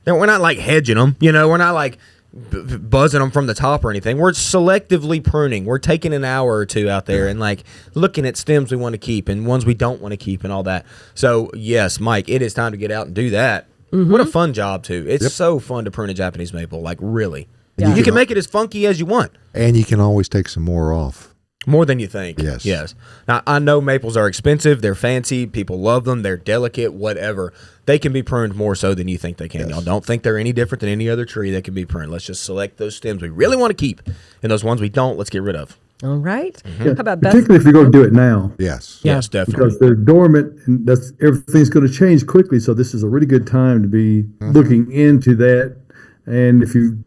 hedging them, We're not like buzzing them from the top or anything. We're selectively pruning. We're taking an hour or two out there and like looking at stems we want to keep and ones we don't want to keep and all that. So yes, Mike, it is time to get out and do that. What a fun job too. It's so fun to prune a Japanese maple, like really. Yeah. You can make it as funky as you want, and you can always take some more off. More than you think. Yes. Now, I know maples are expensive. They're fancy. People love them. They're delicate, whatever. They can be pruned more so than you think they can. Y'all don't think they're any different than any other tree that can be pruned. Let's just select those stems we really want to keep, and those ones we don't, let's get rid of. All right. Yeah. How about particularly if you're going to do it now? Yes. Yes, definitely. Because they're dormant, and everything's going to change quickly. So this is a really good time to be looking into that. And if you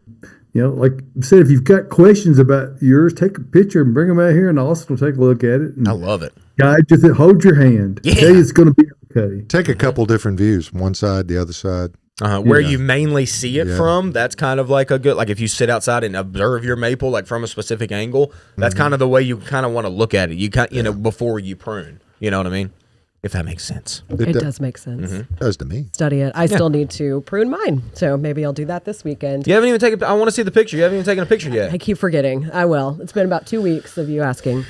like I said, if you've got questions about yours, take a picture and bring them out here, and Austin will take a look at it. I love it. Guide you through, hold your hand. Yeah. Tell you it's going to be okay. Take a couple different views, one side, the other side. Where you mainly see it from, that's kind of like a good, like if you sit outside and observe your maple, like from a specific angle, that's kind of the way you kind of want to look at it. You kind, before you prune, you know what I mean? If that makes sense. It does make sense. It does to me. Study it. I still need to prune mine, so maybe I'll do that this weekend. You haven't even taken. I want to see the picture. You haven't even taken a picture yet. I keep forgetting. I will. It's been about 2 weeks of you asking.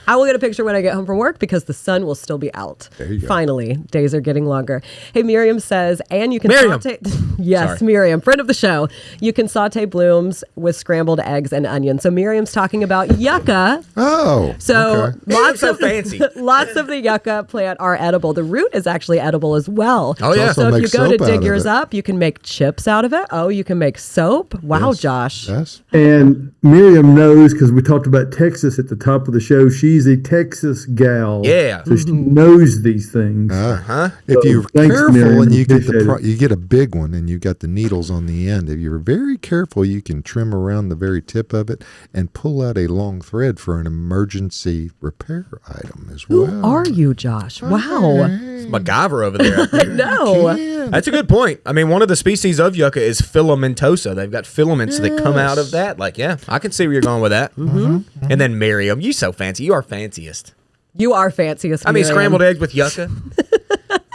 I will get a picture when I get home from work because the sun will still be out. There you go. Finally, days are getting longer. Hey, Miriam says, and you can saute. Yes, Sorry. Miriam, friend of the show. You can saute blooms with scrambled eggs and onions. So Miriam's talking about yucca. Oh, So okay. lots so of fancy. lots of the yucca plant are edible. The root is actually edible as well. Oh, yeah. So Also if you make go to soap out dig of yours it. up, you can make chips out of it. Oh, you can make soap. Wow, Yes. Josh. Yes. And Miriam knows, because we talked about Texas at the top of the show. She's a Texas gal. Yeah. So she knows these things. If you're thanks, careful Miriam. and you get Appreciate it. you get a big one and you got the needles on the end, if you're very careful, you can trim around the very tip of it and pull out a long thread for an emergency repair item as well. Who are you, Josh? Wow. It's MacGyver over there. No. That's a good point. I mean, one of the species of yucca is filamentosa. They've got filaments that come out of that. Like, yeah, I can see where you're going with that. And then Miriam, you so fancy. You are fanciest. You are fanciest. I mean, Miriam. scrambled eggs with yucca.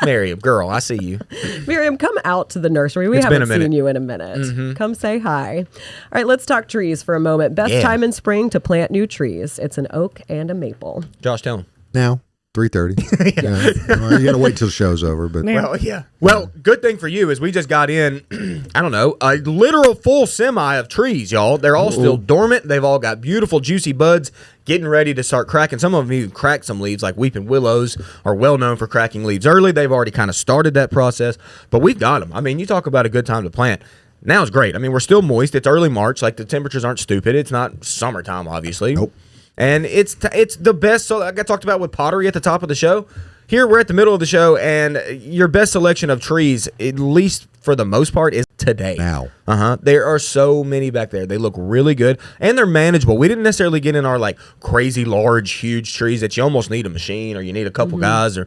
Miriam, girl, I see you. Miriam, come out to the nursery. We It's been haven't a minute. seen you in a minute. Come say hi. All right, let's talk trees for a moment. Best Yeah. time in spring to plant new trees. It's an oak and a maple. Josh, tell him. Now, 3:30. Well, you got to wait till the show's over, but Well, yeah. Well, good thing for you is we just got in, I don't know, a literal full semi of trees, y'all. They're all still dormant. They've all got beautiful, juicy buds getting ready to start cracking. Some of them even cracked some leaves, like weeping willows are well known for cracking leaves early. They've already kind of started that process, but we've got them. I mean, you talk about a good time to plant. Now's great. I mean, we're still moist. It's early March. Like, the temperatures aren't stupid. It's not summertime, obviously. Nope. And it's the best. So like I talked about with pottery at the top of the show. Here we're at the middle of the show, and your best selection of trees, at least for the most part, is today. Now. There are so many back there. They look really good, and they're manageable. We didn't necessarily get in our like crazy large, huge trees that you almost need a machine or you need a couple guys or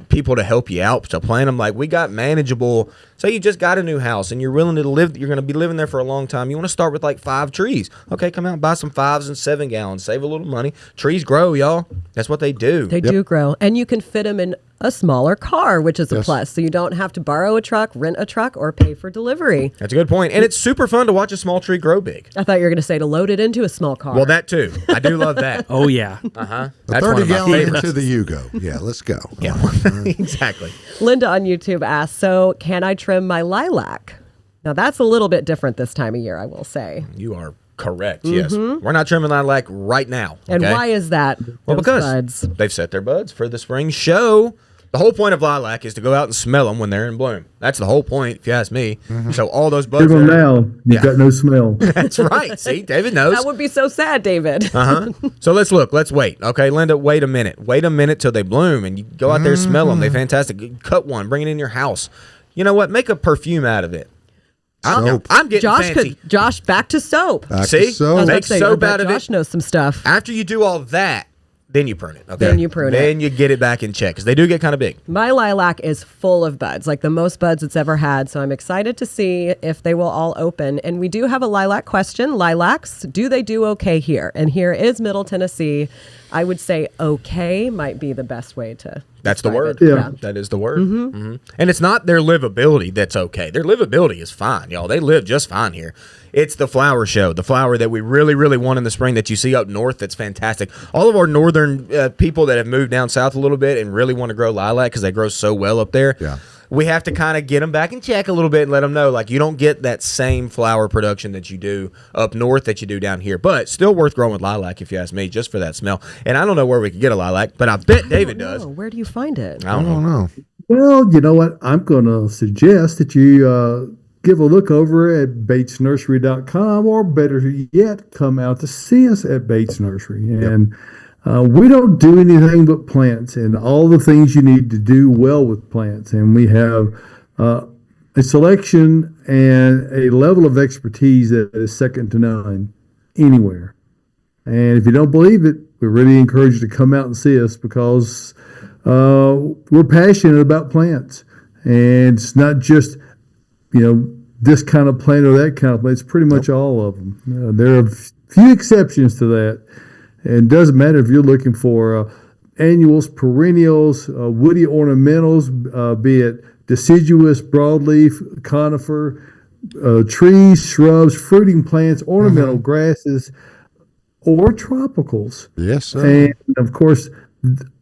people to help you out to plant them. Like, we got manageable. So you just got a new house and you're willing to live. You're going to be living there for a long time. You want to start with like 5 trees. Okay, come out and buy some 5s and 7 gallons. Save a little money. Trees grow, y'all. That's what they do. They do grow. And you can fit them in a smaller car, which is a plus. So you don't have to borrow a truck, rent a truck, or pay for delivery. That's a good point. And it's super fun to watch a small tree grow big. I thought you were going to say to load it into a small car. Well, that too. I do love that. Oh, yeah. the That's one 30 of my gallon favorites. into the Yugo. Yeah, let's go. Yeah, exactly. Linda on YouTube asks, so can I trim my lilac? Now, that's a little bit different this time of year, I will say. You are correct. Yes. We're not trimming lilac right now. And okay? why is that? Well, Those because buds? they've set their buds for the spring show. The whole point of lilac is to go out and smell them when they're in bloom. That's the whole point, if you ask me. So all those buds Give them there- now. You've got no smell. That's right. See, David knows. That would be so sad, David. So let's look. Let's wait. Okay, Linda, wait a minute. Wait a minute till they bloom, and you go out there and smell them. They're fantastic. Cut one. Bring it in your house. You know what? Make a perfume out of it. I'm getting fancy. Josh, back to soap. See? So Make soap out of Josh it. knows some stuff. After you do all that, then you prune it. Okay. Then you prune it. Then you get it back in check because they do get kind of big. My lilac is full of buds, like the most buds it's ever had. So I'm excited to see if they will all open. And we do have a lilac question. Lilacs, do they do okay here? And here is Middle Tennessee. I would say okay might be the best way to. That's the word. Yeah. That is the word. And it's not their livability that's okay. Their livability is fine, y'all. They live just fine here. It's the flower show, the flower that we really, really want in the spring that you see up north that's fantastic. All of our northern people that have moved down south a little bit and really want to grow lilac because they grow so well up there. Yeah. We have to kind of get them back in check a little bit and let them know, like, you don't get that same flower production that you do up north that you do down here. But still worth growing with lilac, if you ask me, just for that smell. And I don't know where we could get a lilac, but I bet David does. Where do you find it? I don't know. Well, you know what? I'm going to suggest that you give a look over at batesnursery.com, or better yet, come out to see us at Bates Nursery. And we don't do anything but plants and all the things you need to do well with plants. And we have a selection and a level of expertise that is second to none anywhere. And if you don't believe it, we really encourage you to come out and see us because we're passionate about plants. And it's not just, this kind of plant or that kind of plant. It's pretty much all of them. There are a few exceptions to that. And it doesn't matter if you're looking for annuals, perennials, woody ornamentals, be it deciduous, broadleaf, conifer, trees, shrubs, fruiting plants, ornamental grasses, or tropicals. Yes, sir. And of course,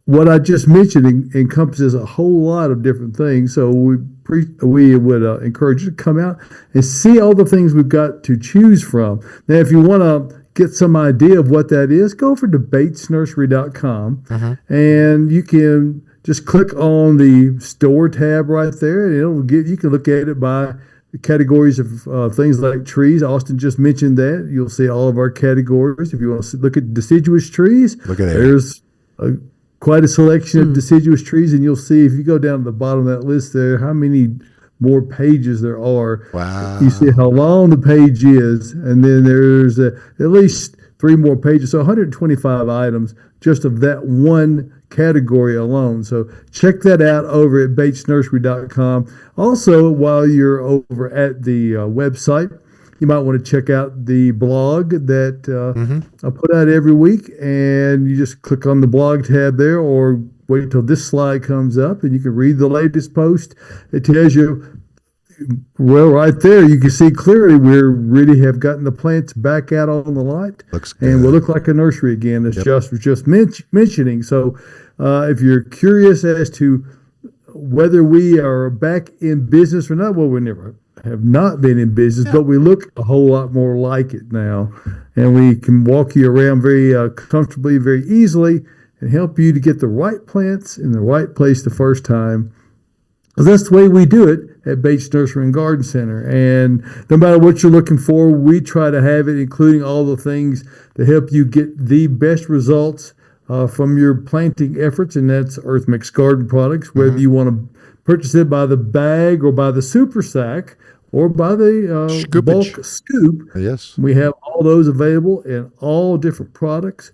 what I just mentioned encompasses a whole lot of different things. So we would encourage you to come out and see all the things we've got to choose from. Now, if you want to get some idea of what that is, go over to batesnursery.com and you can just click on the store tab right there, and you can look at it by the categories of things like trees. Austin just mentioned that. You'll see all of our categories. If you want to look at deciduous trees, Look at that. there's quite a selection of deciduous trees, and you'll see if you go down to the bottom of that list there how many more pages there are. Wow. You see how long the page is, and then there's at least 3 more pages, so 125 items just of that one category alone. So check that out over at batesnursery.com. Also, while you're over at the website, you might want to check out the blog that I put out every week, and you just click on the blog tab there, or wait till this slide comes up and you can read the latest post. It tells you, well, right there, you can see clearly we really have gotten the plants back out on the lot. Looks good. And we'll look like a nursery again, as Josh was just mentioning. So if you're curious as to whether we are back in business or not, well, we never have not been in business, but we look a whole lot more like it now. And we can walk you around very comfortably, very easily, and help you to get the right plants in the right place the first time. That's the way we do it at Bates Nursery and Garden Center. And no matter what you're looking for, we try to have it, including all the things to help you get the best results from your planting efforts, and that's Earth Mix Garden products, whether you want to purchase it by the bag or by the super sack or by the bulk scoop. Yes. We have all those available in all different products.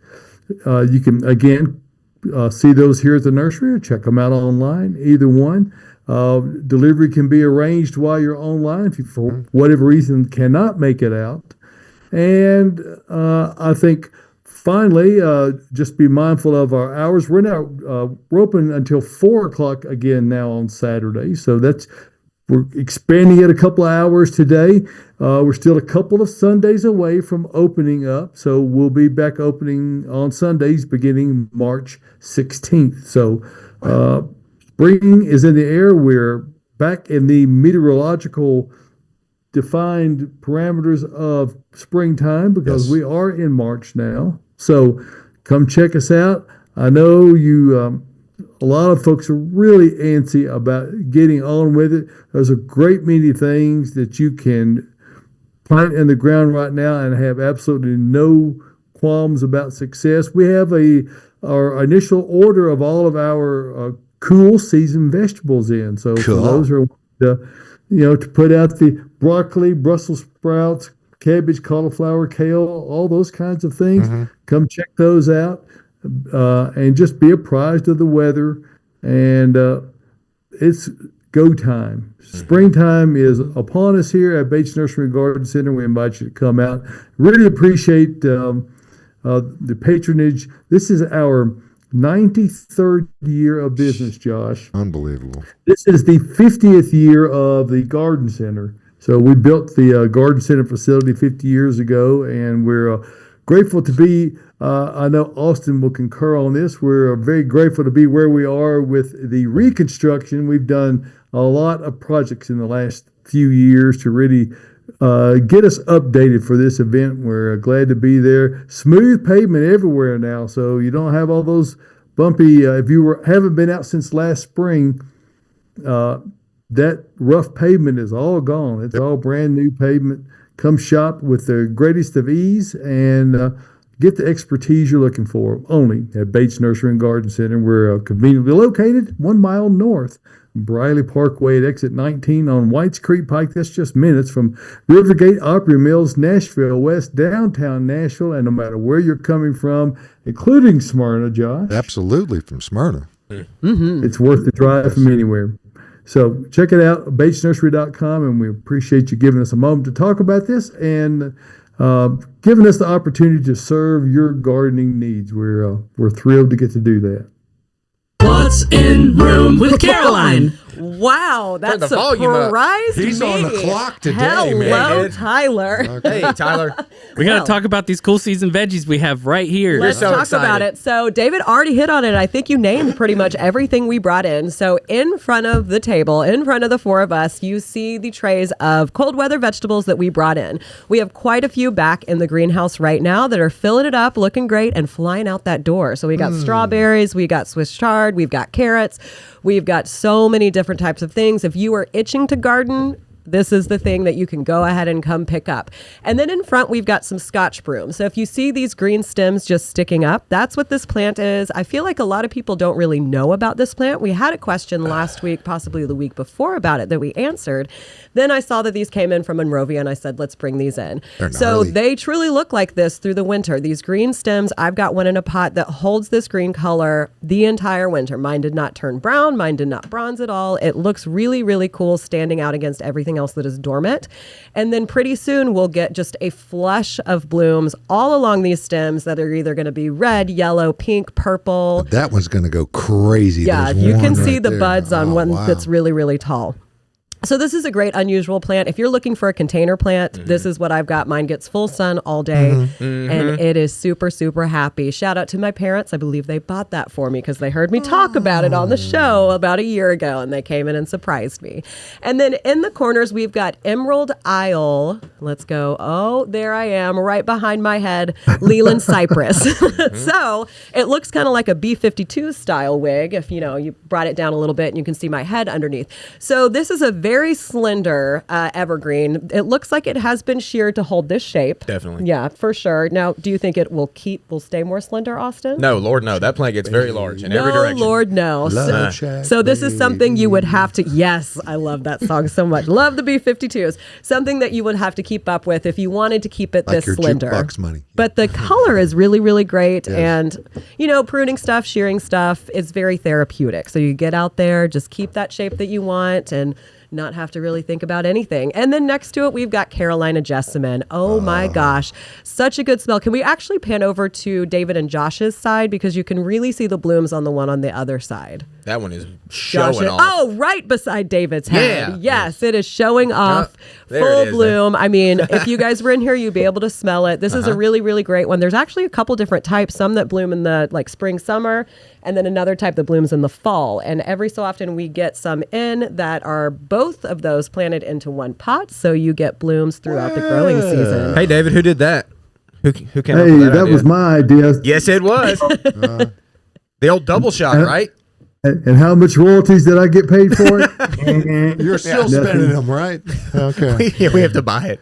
You can, again, see those here at the nursery or check them out online, either one. Delivery can be arranged while you're online if you, for whatever reason, cannot make it out. And I think finally, just be mindful of our hours. We're now we're open until 4 o'clock again now on Saturday. So we're expanding it a couple of hours today. We're still a couple of Sundays away from opening up. So we'll be back opening on Sundays beginning March 16th. So spring is in the air. We're back in the meteorological defined parameters of springtime because we are in March now. So come check us out. I know you a lot of folks are really antsy about getting on with it. There's a great many things that you can plant in the ground right now and have absolutely no qualms about success. We have our initial order of all of our cool season vegetables in. So Cool. those are to put out the broccoli, Brussels sprouts, cabbage, cauliflower, kale, all those kinds of things. Come check those out and just be apprised of the weather. And it's go time. Springtime is upon us here at Bates Nursery and Garden Center. We invite you to come out. Really appreciate the patronage. This is our 93rd year of business, Josh. Unbelievable. This is the 50th year of the Garden Center. So we built the Garden Center facility 50 years ago, and we're grateful to be, I know Austin will concur on this, we're very grateful to be where we are with the reconstruction. We've done a lot of projects in the last few years to really get us updated for this event. We're glad to be there. Smooth pavement everywhere now, so you don't have all those bumpy, if you haven't been out since last spring, that rough pavement is all gone. It's all brand new pavement. Come shop with the greatest of ease and get the expertise you're looking for. Only at Bates Nursery and Garden Center. We're conveniently located 1 mile north Briley Parkway at exit 19 on Whites Creek Pike. That's just minutes from Rivergate, Opry Mills, Nashville, West downtown Nashville. And no matter where you're coming from, including Smyrna, Josh. Absolutely, from Smyrna. It's worth the drive from anywhere. So check it out, batesnursery.com, and we appreciate you giving us a moment to talk about this and giving us the opportunity to serve your gardening needs. We're thrilled to get to do that. What's in room with Caroline? Wow, that the volume up. surprised me. He's on the clock today, Hello, man. Tyler. Hey, Tyler. We got to Well. talk about these cool season veggies we have right here. Let's so talk excited. about it. So David already hit on it. I think you named pretty much everything we brought in. So in front of the table, in front of the four of us, you see the trays of cold weather vegetables that we brought in. We have quite a few back in the greenhouse right now that are filling it up, looking great, and flying out that door. So we got strawberries, we got Swiss chard, we've got carrots, we've got so many different types of things. If you are itching to garden, this is the thing that you can go ahead and come pick up. And then in front, we've got some Scotch broom. So if you see these green stems just sticking up, that's what this plant is. I feel like a lot of people don't really know about this plant. We had a question last week, possibly the week before, about it that we answered. Then I saw that these came in from Monrovia, and I said, let's bring these in. So gnarly. they truly look like this through the winter. These green stems, I've got one in a pot that holds this green color the entire winter. Mine did not turn brown. Mine did not bronze at all. It looks really, really cool standing out against everything else that is dormant. And then pretty soon we'll get just a flush of blooms all along these stems that are either going to be red, yellow, pink, purple. That one's going to go crazy. Yeah, There's you one can see right the there. buds on Oh, one wow. that's really, really tall. So this is a great unusual plant. If you're looking for a container plant, this is what I've got. Mine gets full sun all day, and it is super, super happy. Shout out to my parents. I believe they bought that for me because they heard me talk about it on the show about a year ago, and they came in and surprised me. And then in the corners, we've got Emerald Isle. Let's go. Oh, there I am, right behind my head, Leland Cypress. So it looks kind of like a B-52 style wig if, you brought it down a little bit and you can see my head underneath. So this is a very slender evergreen. It looks like it has been sheared to hold this shape. Definitely. Yeah, for sure. Now, do you think it will stay more slender, Austin? No, Lord, no. That plant gets very large in every No, direction. Lord, no. Love Shack, So this is something you would baby. have to, yes, I love that song so much. Love the B-52s. Something that you would have to keep up with if you wanted to keep it Like this your slender. jukebox money. But the color is really, really great. Yes. And, pruning stuff, shearing stuff, it's very therapeutic. So you get out there, just keep that shape that you want and not have to really think about anything. And then next to it, we've got Carolina Jessamine. Oh my gosh, such a good smell. Can we actually pan over to David and Josh's side? Because you can really see the blooms on the one on the other side. That one is showing off. Oh, right beside David's head. Yeah. Yes, it is showing off. there Full it is, bloom. I mean, if you guys were in here, you'd be able to smell it. This is a really, really great one. There's actually a couple different types. Some that bloom in the spring, summer, and then another type that blooms in the fall. And every so often we get some in that are both of those planted into one pot. So you get blooms throughout the growing season. Hey, David, who did that? Who came up Hey, with that that idea? was my idea. Yes, it was. The old double shot, right? And how much royalties did I get paid for it? You're still spending them, right? Okay. We have to buy it.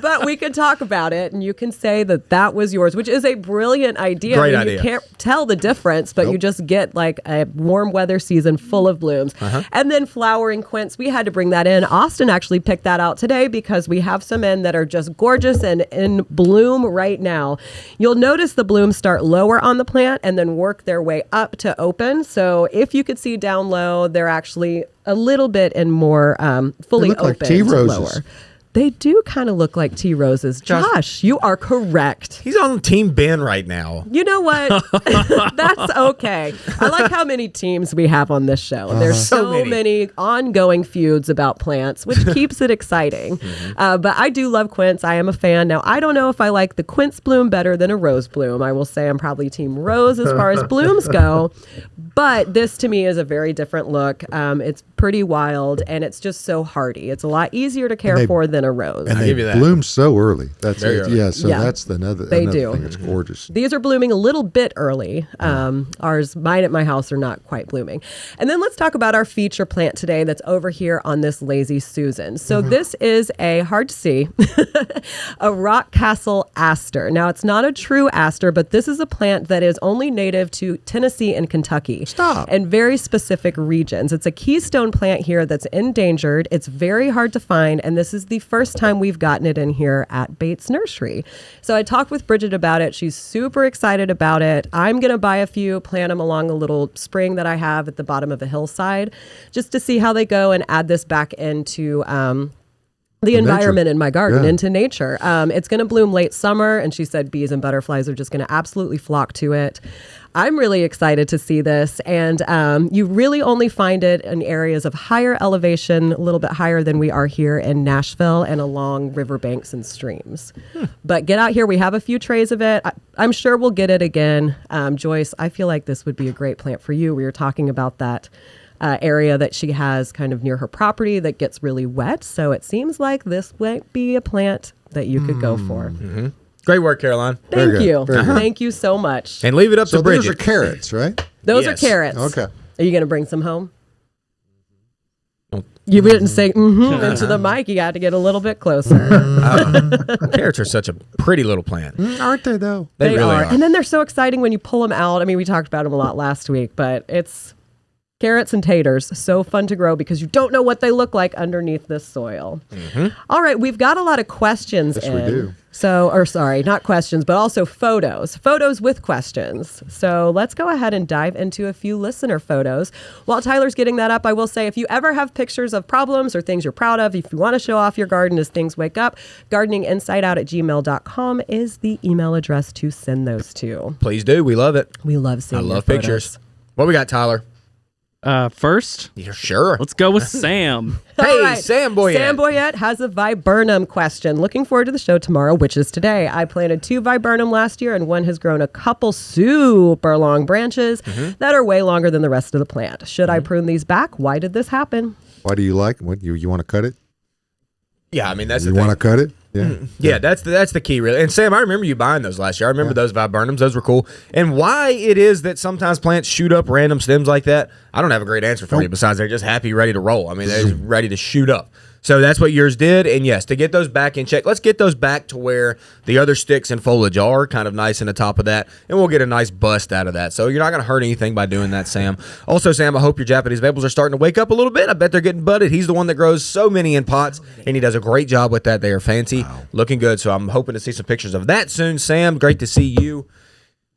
But we could talk about it, and you can say that was yours, which is a brilliant idea. Great I mean, idea. You can't tell the difference, but you just get like a warm weather season full of blooms. And then flowering quince, we had to bring that in. Austin actually picked that out today because we have some in that are just gorgeous and in bloom right now. You'll notice the blooms start lower on the plant and then work their way up to open. So if you could see down low, they're actually a little bit and more fully They look like open. tea to roses. lower. They do kind of look like tea roses. Josh, you are correct. He's on Team Ben right now. You know what? That's okay. I like how many teams we have on this show. There's So so many ongoing feuds about plants, which keeps it exciting. But I do love quince. I am a fan. Now, I don't know if I like the quince bloom better than a rose bloom. I will say I'm probably Team Rose as far as blooms go. But this to me is a very different look. It's pretty wild, and it's just so hardy. It's a lot easier to care for than a rose. And I'll they give you that. bloom so early. That's Very it. early. Yeah, so Yeah. that's another They thing. do. It's gorgeous. These are blooming a little bit early. Mine at my house are not quite blooming. And then let's talk about our feature plant today that's over here on this Lazy Susan. So this is a, hard to see, a rock castle aster. Now, it's not a true aster, but this is a plant that is only native to Tennessee and Kentucky. Stop. And very specific regions. It's a keystone plant here that's endangered. It's very hard to find, and this is the first time we've gotten it in here at Bates Nursery. So I talked with Bridget about it. She's super excited about it. I'm going to buy a few, plant them along a little spring that I have at the bottom of a hillside just to see how they go and add this back into the environment in my garden, into nature. It's going to bloom late summer, and she said bees and butterflies are just going to absolutely flock to it. I'm really excited to see this, and you really only find it in areas of higher elevation, a little bit higher than we are here in Nashville and along riverbanks and streams. But get out here. We have a few trays of it. I'm sure we'll get it again. Joyce, I feel like this would be a great plant for you. We were talking about that area that she has kind of near her property that gets really wet. So it seems like this might be a plant that you could go for. Great work, Caroline. Thank good. you. Very good. Thank you so much. And leave it up So to those Bridget. are carrots, right? Those Yes. are carrots. Okay. Are you going to bring some home? You didn't say into the mic. You got to get a little bit closer. Carrots are such a pretty little plant. Aren't they, though? They really are. And then they're so exciting when you pull them out. I mean, we talked about them a lot last week, but it's carrots and taters. So fun to grow because you don't know what they look like underneath this soil. All right. We've got a lot of questions Yes, in. we do. So, or sorry, not questions, but also photos with questions. So let's go ahead and dive into a few listener photos. While Tyler's getting that up, I will say if you ever have pictures of problems or things you're proud of, if you want to show off your garden as things wake up, gardeninginsideout@gmail.com is the email address to send those to. Please do. We love it. We love seeing I your love photos. pictures. What we got, Tyler? First, Yeah, sure. let's go with Sam. Hey, All right. Sam Boyette. Sam Boyette has a viburnum question. Looking forward to the show tomorrow, which is today. I planted 2 viburnum last year, and one has grown a couple super long branches that are way longer than the rest of the plant. Should I prune these back? Why did this happen? Why do you like it? What, you want to cut it? Yeah, I mean, that's You the thing. want to cut it? Yeah. Yeah, that's the key, really. And Sam, I remember you buying those last year. I remember those viburnums; those were cool. And why it is that sometimes plants shoot up random stems like that, I don't have a great answer for you. Besides, they're just happy, ready to roll. I mean, they're just ready to shoot up. So that's what yours did. And yes, to get those back in check, let's get those back to where the other sticks and foliage are, kind of nice in the top of that, and we'll get a nice bust out of that. So you're not going to hurt anything by doing that, Sam. Also, Sam, I hope your Japanese maples are starting to wake up a little bit. I bet they're getting budded. He's the one that grows so many in pots, and he does a great job with that. They are fancy, looking good. So I'm hoping to see some pictures of that soon. Sam, great to see you.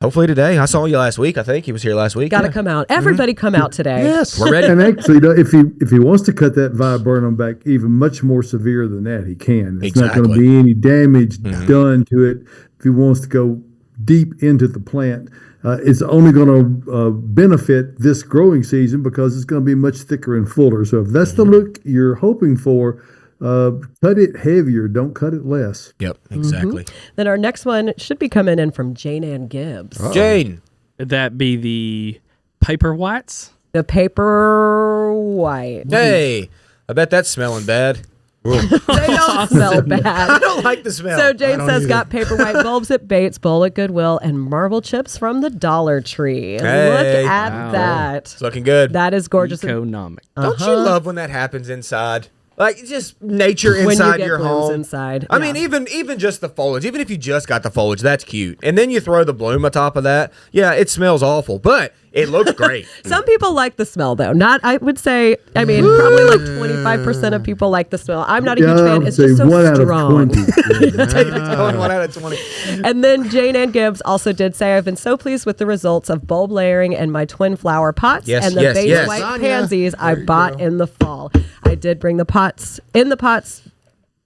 Hopefully today. I saw you last week. I think he was here last week. Got to come out. Everybody come out today. Yes. We're ready. And actually, if he wants to cut that viburnum back even much more severe than that, he can. It's not going to Exactly. be any damage done to it. If he wants to go deep into the plant, it's only going to benefit this growing season because it's going to be much thicker and fuller. So if that's the look you're hoping for, cut it heavier. Don't cut it less. Yep, exactly. Then our next one should be coming in from Jane Ann Gibbs. Jane. Would that be the paper whites? The paper white. Hey, I bet that's smelling bad. They don't smell I bad. don't like the smell. So Jane don't says, either. got paper white bulbs at Bates, bowl at Goodwill, and marble chips from the Dollar Tree. Hey. Look at Wow. that. It's looking good. That is gorgeous. Economic. Don't you love when that happens inside? Like just nature When you inside get your blooms home. inside. I Yeah. mean, even just the foliage. Even if you just got the foliage, that's cute. And then you throw the bloom atop of that. Yeah, it smells awful, but it looks great. Some people like the smell, though. Not, I would say, I mean, probably like 25% of people like the smell. I'm not a huge I fan. would It's say just so 1 out strong. of 20. Going 1 out of 20. And then Jane Ann Gibbs also did say, I've been so pleased with the results of bulb layering in my twin flower pots Yes, and the yes, base yes. white Lasagna. pansies I There you bought go. in the fall. I did bring the pots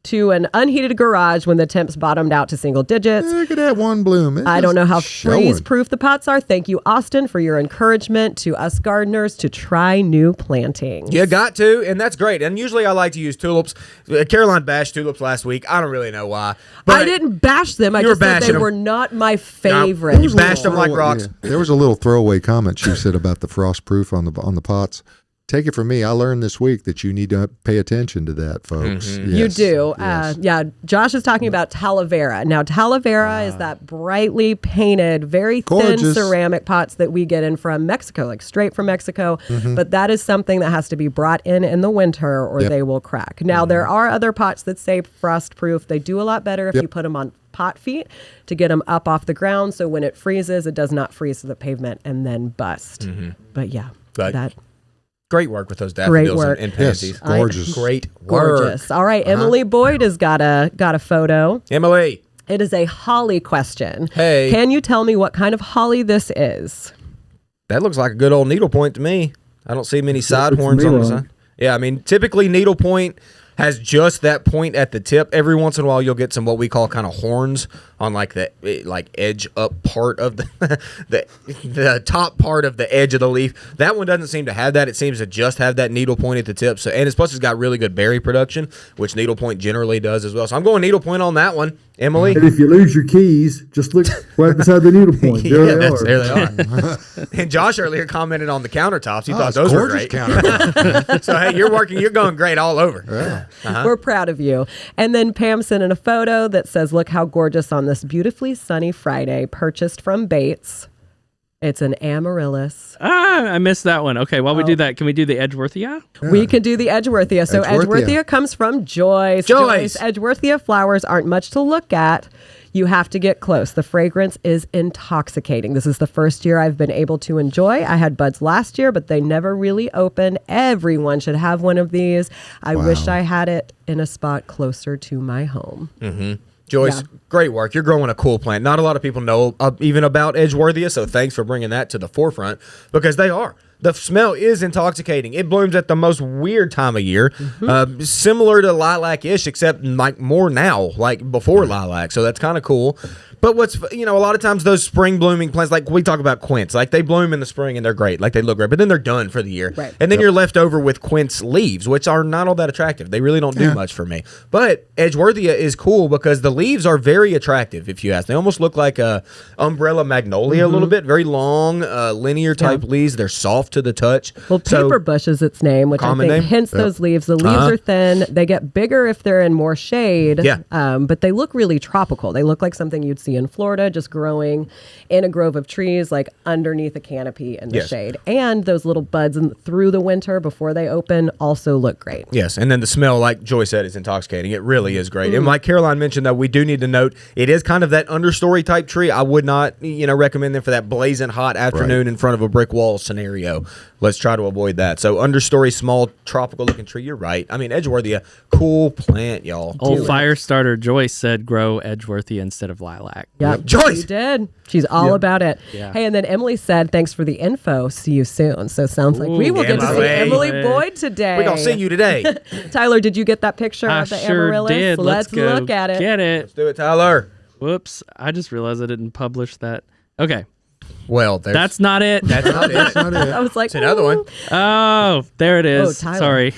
to an unheated garage when the temps bottomed out to single digits. Look at that one bloom. I don't know how showing. freeze-proof the pots are. Thank you, Austin, for your encouragement to us gardeners to try new plantings. You got to, and that's great. And usually I like to use tulips. Caroline bashed tulips last week. I don't really know why. But I didn't bash them. I You were just said they bashing 'em. were not my favorite. You bashed them like rocks. Yeah. There was a little throwaway comment she said about the frost proof on the pots. Take it from me. I learned this week that you need to pay attention to that, folks. Mm-hmm. You Yes, do. yes. Yeah. Josh is talking about Talavera. Now, Talavera is that brightly painted, very thin Gorgeous. ceramic pots that we get in from Mexico, like straight from Mexico. But that is something that has to be brought in the winter or Yep. they will crack. Now, there are other pots that say frost proof. They do a lot better if Yep. you put them on pot feet to get them up off the ground. So when it freezes, it does not freeze to the pavement and then bust. But yeah, But that great work with those Great daffodils work. and Yes, pansies. gorgeous. Great work. gorgeous. All right, Emily Boyd has got a photo. Emily. It is a holly question. Hey. Can you tell me what kind of holly this is? That looks like a good old needlepoint to me. I don't see many side looks horns to me on the like- side. Yeah, I mean, typically needlepoint has just that point at the tip. Every once in a while, you'll get some what we call kind of horns on like the edge up part of the the top part of the edge of the leaf. That one doesn't seem to have that. It seems to just have that needlepoint at the tip. So, and it's plus it's got really good berry production, which needlepoint generally does as well. So I'm going needlepoint on that one, Emily. And if you lose your keys, just look right beside the needle point. There Yeah, they are. there they are. And Josh earlier commented on the countertops. He thought it's those were gorgeous great. countertop. So hey, you're going great all over. We're proud of you. And then Pam sent in a photo that says, look how gorgeous on this beautifully sunny Friday, purchased from Bates. It's an amaryllis. I missed that one. Okay, while we do that, can we do the Edgeworthia? We can do the Edgeworthia. So Edgeworthia. Edgeworthia comes from Joyce. Joyce. Edgeworthia flowers aren't much to look at. You have to get close. The fragrance is intoxicating. This is the first year I've been able to enjoy. I had buds last year, but they never really opened. Everyone should have one of these. I wish I had it in a spot closer to my home. Joyce, Yeah. great work. You're growing a cool plant. Not a lot of people know even about Edgeworthia, so thanks for bringing that to the forefront because they are. The smell is intoxicating. It blooms at the most weird time of year, similar to lilac-ish, except like more now, like before lilac. So that's kind of cool. But what's, a lot of times those spring blooming plants, like we talk about quince, like they bloom in the spring and they're great, like they look great, but then they're done for the year. Right. And then you're left over with quince leaves, which are not all that attractive. They really don't do much for me. But Edgeworthia is cool because the leaves are very attractive, if you ask. They almost look like a umbrella magnolia a little bit, very long, linear type leaves. They're soft to the touch. Well, So- paper bush is its name, which I Common think name? hints those leaves. The leaves are thin. They get bigger if they're in more shade. Yeah. But they look really tropical. They look like something you'd see in Florida, just growing in a grove of trees, like underneath a canopy in the Yes. shade. And those little buds through the winter before they open also look great. Yes, and then the smell, like Joy said, is intoxicating. It really is great. And like Caroline mentioned, though, we do need to note it is kind of that understory type tree. I would not, recommend them for that blazing hot afternoon in front of a brick wall scenario. Let's try to avoid that. So understory, small, tropical-looking tree. You're right. I mean, Edgeworthia, cool plant, y'all. Old fire starter Joyce said grow Edgeworthia instead of lilac. Yep. Joyce! She did. She's all about it. Yeah. Hey, and then Emily said, thanks for the info. See you soon. So sounds like we will get to see Emily. Emily Boyd today. We're going to see you today. Let's Tyler, did you get that picture I of the sure amaryllis? did. Let's go look at it. Get it. do it, Tyler. Whoops. I just realized I didn't publish that. Okay. Well, That's not it. that's not it. Not it. I was like, It's another one. Oh, there it is. Oh, Tyler. Sorry.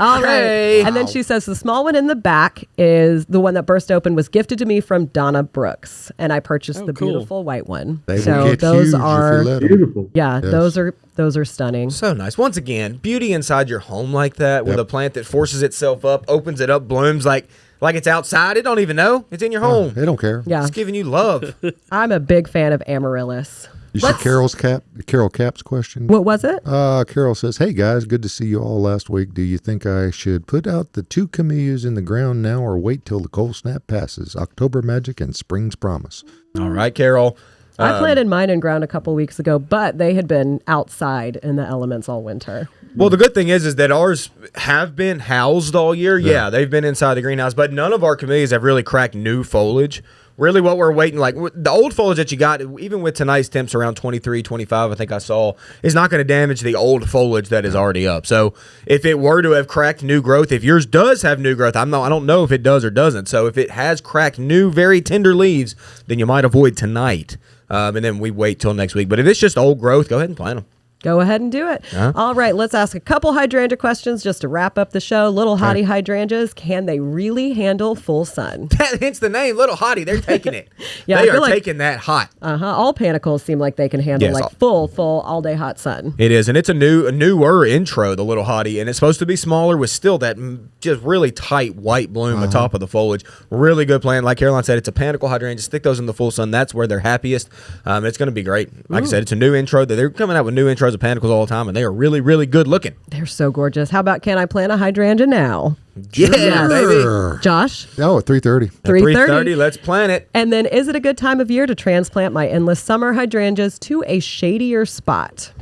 All right. Hey. And then she says the small one in the back is the one that burst open was gifted to me from Donna Brooks, and I purchased the cool. beautiful white one. They will So get those huge if are you let 'em. Beautiful. yeah, Yes. those are stunning. So nice. Once again, beauty inside your home like that with Yep. a plant that forces itself up, opens it up, blooms like it's outside. It don't even know. It's in your home. They don't care. Yeah. It's giving you love. I'm a big fan of amaryllis. You see Carol Cap's question? What was it? Carol says, "Hey guys, good to see you all last week. Do you think I should put out the 2 camellias in the ground now or wait till the cold snap passes? October magic and spring's promise." All right, Carol. I planted mine in ground a couple weeks ago, but they had been outside in the elements all winter. Well, the good thing is that ours have been housed all year. Yeah, they've been inside the greenhouse, but none of our camellias have really cracked new foliage. Really what we're waiting, like the old foliage that you got, even with tonight's temps around 23, 25, I think I saw, is not going to damage the old foliage that is already up. So if it were to have cracked new growth, if yours does have new growth, I don't know if it does or doesn't. So if it has cracked new, very tender leaves, then you might avoid tonight. And then we wait till next week. But if it's just old growth, go ahead and plant them. Go ahead and do it. All right, let's ask a couple hydrangea questions just to wrap up the show. Little hottie hydrangeas, can they really handle full sun? Hence the name, Little Hottie. They're taking it. Yeah, I they feel are like- taking that hot. All panicles seem like they can handle Yes, like full all day hot sun. It is, and it's a newer intro, the Little Hottie, and it's supposed to be smaller with still that just really tight white bloom atop of the foliage. Really good plant. Like Caroline said, it's a panicle hydrangea. Stick those in the full sun. That's where they're happiest. It's going to be great. Like I said, it's a new intro. They're coming out with new intros of panicles all the time, and they are really, really good looking. They're so gorgeous. How about can I plant a hydrangea now? Yeah, baby. Josh? Oh, at 3:30. 3:30. Let's plant it. And then is it a good time of year to transplant my endless summer hydrangeas to a shadier spot?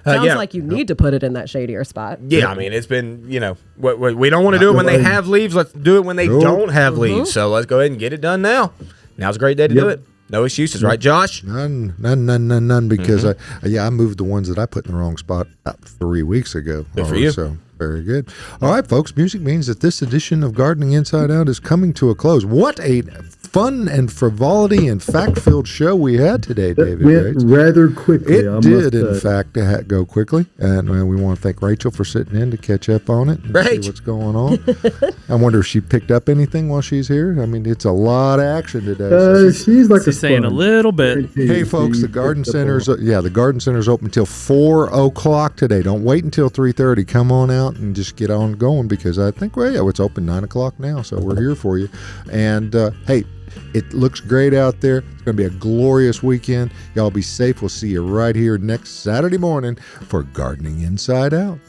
Sounds yeah. like you need to put it in that shadier spot. Yeah, I mean, it's been, we don't want to do it when they have leaves. Let's do it when they don't have leaves. So let's go ahead and get it done now. Now's a great day to do it. No excuses, right, Josh? None, because I moved the ones that I put in the wrong spot about 3 weeks ago. Good for you. So very good. All right, folks, music means that this edition of Gardening Inside Out is coming to a close. What a fun and frivolity and fact-filled show we had today, David. Went Bates. rather quickly. It did, in fact, go quickly. And we want to thank Rachel for sitting in to catch up on it and see Rach. what's going on. I wonder if she picked up anything while she's here. I mean, it's a lot of action today. She's like She's saying a little bit. Hey, folks, the garden center's open until 4 o'clock today. Don't wait until 3:30. Come on out and just get on going, because I think, it's open 9 o'clock now, so we're here for you. And, hey, it looks great out there. It's going to be a glorious weekend. Y'all be safe. We'll see you right here next Saturday morning for Gardening Inside Out.